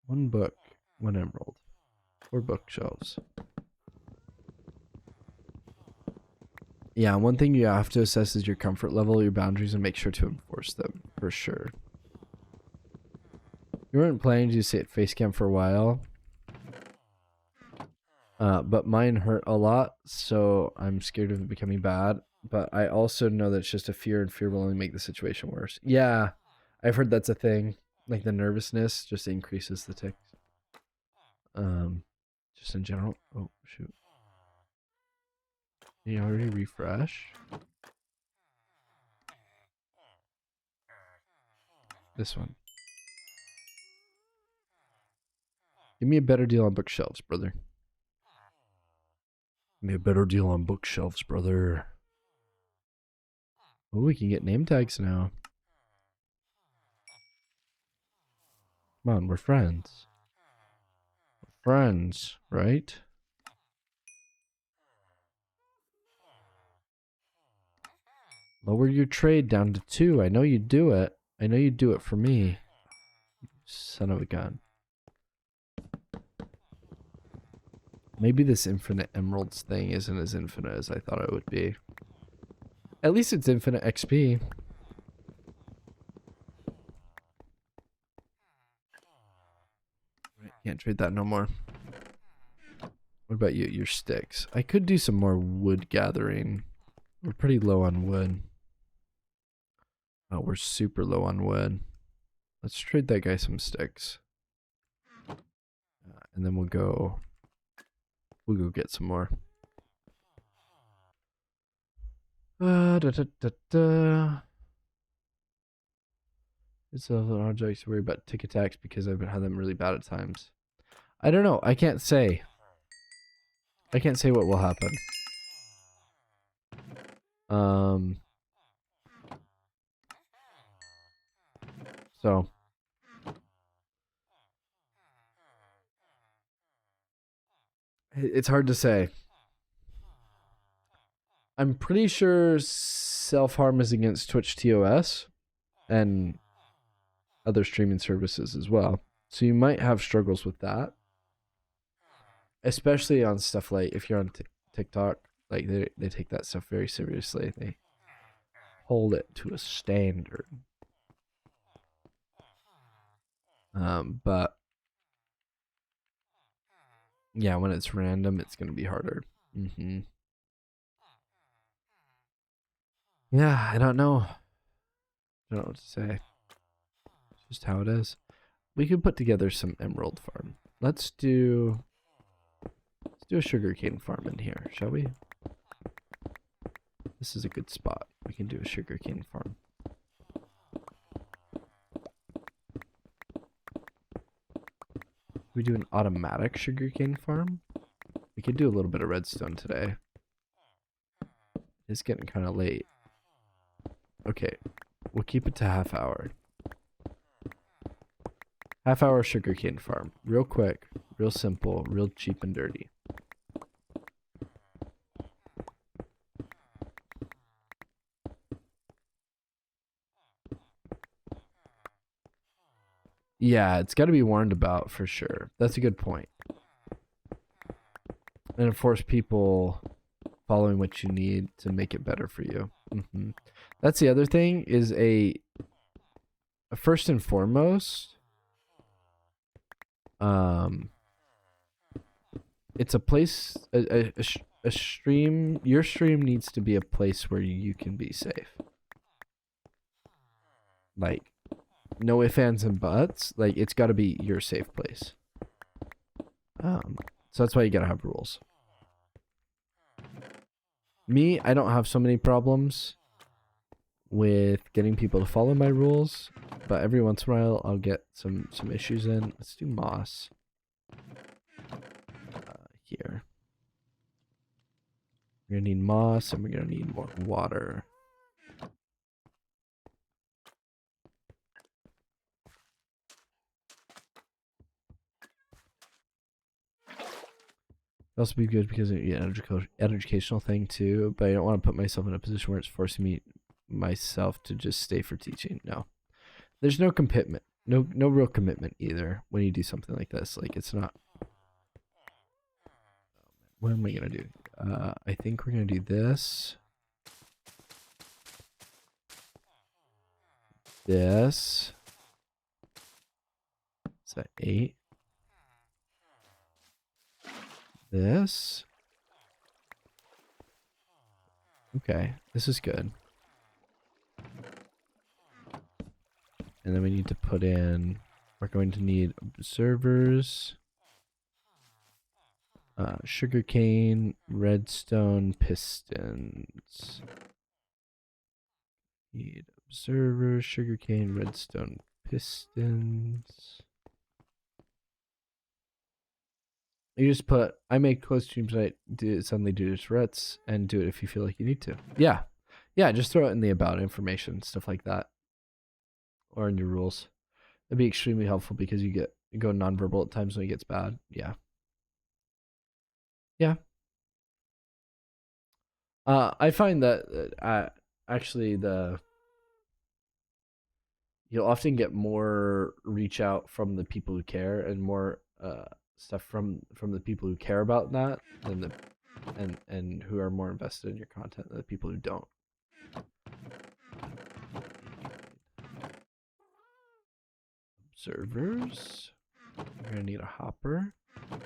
One book, one emerald. 4 bookshelves. Yeah, one thing you have to assess is your comfort level, your boundaries, and make sure to enforce them, for sure. You weren't planning to sit face cam for a while. But mine hurt a lot, so I'm scared of it becoming bad. But I also know that it's just a fear, and fear will only make the situation worse. Yeah, I've heard that's a thing. Like the nervousness just increases the ticks. Just in general. Oh, shoot. Can you already refresh? This one. Give me a better deal on bookshelves, brother. Give me a better deal on bookshelves, brother. Oh, we can get name tags now. Come on, we're friends. We're friends, right? Lower your trade down to 2. I know you do it. I know you do it for me. Son of a gun. Maybe this infinite emeralds thing isn't as infinite as I thought it would be. At least it's infinite XP. Can't trade that no more. What about you? Your sticks. I could do some more wood gathering. We're pretty low on wood. Oh, we're super low on wood. Let's trade that guy some sticks. And then we'll go get some more. It's a little hard to worry about tick attacks because I've had them really bad at times. I don't know. I can't say. I can't say what will happen. So it's hard to say. I'm pretty sure self-harm is against Twitch TOS and other streaming services as well. So you might have struggles with that. Especially on stuff like if you're on TikTok, like they take that stuff very seriously. They hold it to a standard. But yeah, when it's random, it's gonna be harder. Yeah, I don't know. I don't know what to say. It's just how it is. We could put together some emerald farm. Let's do a sugarcane farm in here, shall we? This is a good spot. We can do a sugarcane farm. We do an automatic sugarcane farm. We could do a little bit of redstone today. It's getting kind of late. Okay, we'll keep it to half hour. Half hour sugarcane farm. Real quick, real simple, real cheap and dirty. Yeah, it's got to be warned about for sure. That's a good point. And of course, people following what you need to make it better for you. That's the other thing is first and foremost, it's a place, a stream. Your stream needs to be a place where you can be safe. Like, no ifs, ands, and buts. Like, it's got to be your safe place. So that's why you gotta have rules. Me, I don't have so many problems with getting people to follow my rules, but every once in a while I'll get some issues in. Let's do moss. Here. We're gonna need moss and we're gonna need more water. also be good because it's an educational thing too, but I don't want to put myself in a position where it's forcing myself to just stay for teaching. No. There's no commitment. No real commitment either when you do something like this. Like, it's not. What am I gonna do? I think we're gonna do this. This. Is that 8? This. Okay, this is good. And then we need to put in, we're going to need observers, sugarcane, redstone, pistons. Need observers, sugarcane, redstone, pistons. You just put, I make close streams, I suddenly do Tourette's, and do it if you feel like you need to. Yeah. Yeah, just throw it in the about information, stuff like that. Or in your rules. That'd be extremely helpful because you go nonverbal at times when it gets bad. Yeah. Yeah. I find that actually you'll often get more reach out from the people who care and more stuff from the people who care about that than and who are more invested in your content than the people who don't. Observers. We're gonna need a hopper and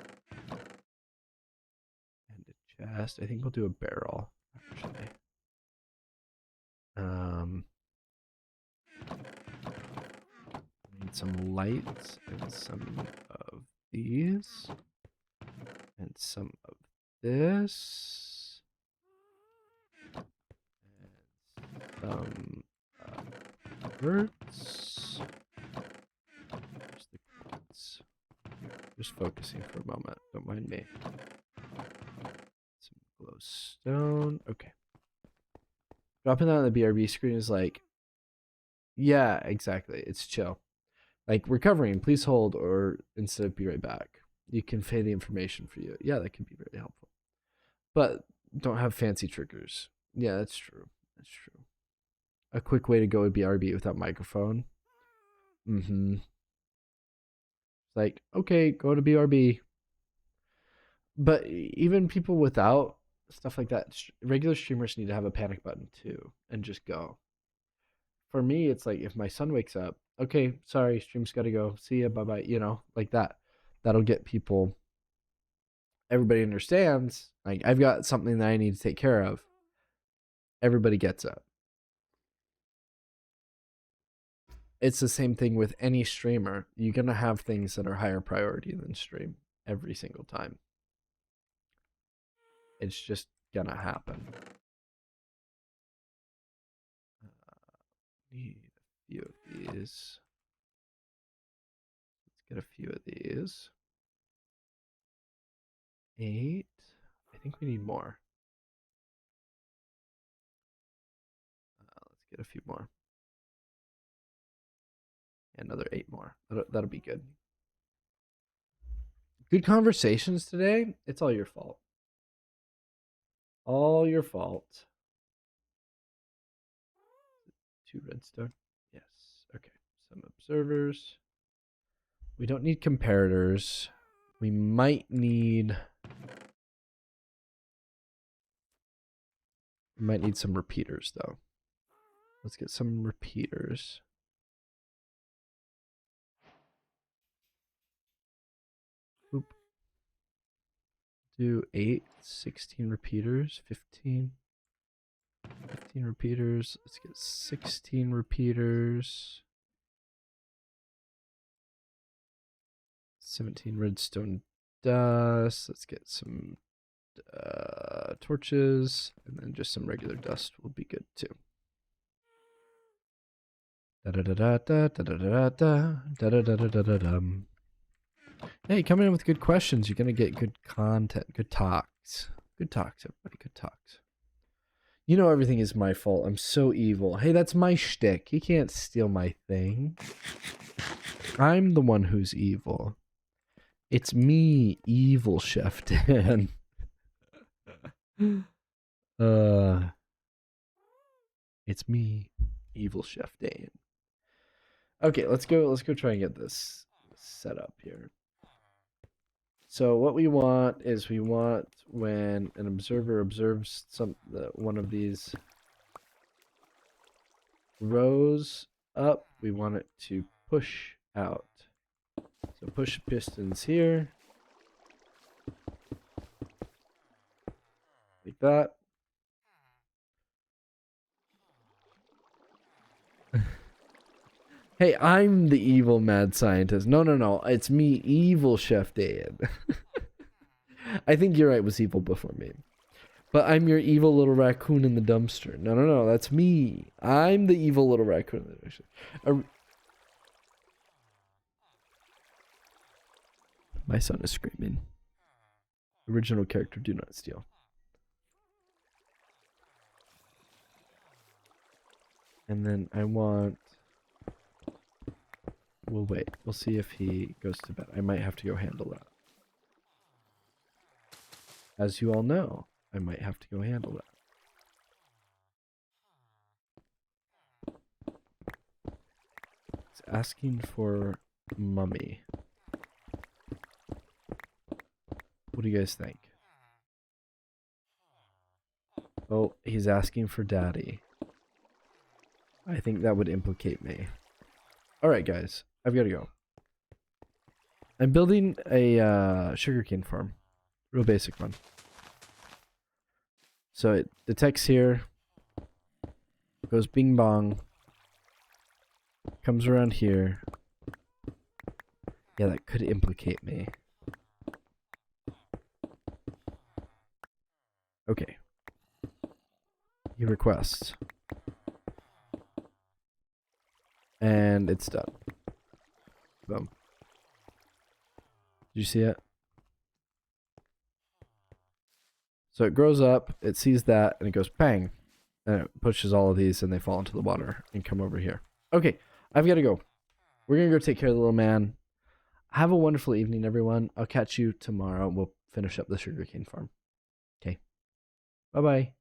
a chest. I think we'll do a barrel actually. Need some lights and some of these and some of this and some birds. Where's the birds? Just focusing for a moment. Don't mind me. Some glowstone. Okay. Dropping that on the BRB screen is like, yeah, exactly. It's chill. Like, recovering, please hold, or instead of be right back. You can convey the information for you. Yeah, that can be very helpful. But don't have fancy triggers. Yeah, that's true. That's true. A quick way to go would be RB without microphone. It's like, okay, go to BRB. But even people without stuff like that, regular streamers need to have a panic button too, and just go. For me, it's like if my son wakes up, okay, sorry, stream's gotta go. See ya, bye-bye, you know, like that. That'll get people, everybody understands, like, I've got something that I need to take care of. Everybody gets it. It's the same thing with any streamer. You're gonna have things that are higher priority than stream every single time. It's just gonna happen. Need a few of these. Let's get a few of these. 8. I think we need more. Let's get a few more. Another 8 more. That'll be good. Good conversations today. It's all your fault. All your fault. 2 redstone. Yes. Okay. Some observers. We don't need comparators. We might need some repeaters though. Let's get some repeaters. Oop. Do 8, 16 repeaters, 15 repeaters. Let's get 16 repeaters. 17 redstone dust. Let's get some torches, and then just some regular dust will be good too. Hey, coming in with good questions. You're gonna get good content, good talks. Good talks, everybody. Good talks. You know everything is my fault. I'm so evil. Hey, that's my shtick. You can't steal my thing. I'm the one who's evil. It's me, evil Chef Dan. It's me, Evil Chef Dane. Okay, let's go try and get this set up here. So what we want is we want when an observer observes one of these rows up, we want it to push out. So push pistons here. Like that. Hey, I'm the evil mad scientist. No. It's me, Evil Chef Dan. I think you're right, was evil before me. But I'm your evil little raccoon in the dumpster. No. That's me. I'm the evil little raccoon in the dumpster. My son is screaming. Original character, do not steal. And then I want... We'll wait. We'll see if he goes to bed. I might have to go handle that. As you all know, I might have to go handle that. It's asking for mummy. What do you guys think? Oh, he's asking for daddy. I think that would implicate me. Alright, guys. I've got to go. I'm building a sugarcane farm. Real basic one. So it detects here. Goes bing bong. Comes around here. Yeah, that could implicate me. Okay. He requests. And it's done. Boom. Did you see it? So it grows up, it sees that, and it goes bang. And it pushes all of these and they fall into the water and come over here. Okay, I've got to go. We're going to go take care of the little man. Have a wonderful evening, everyone. I'll catch you tomorrow. We'll finish up the sugarcane farm. Okay. Bye-bye.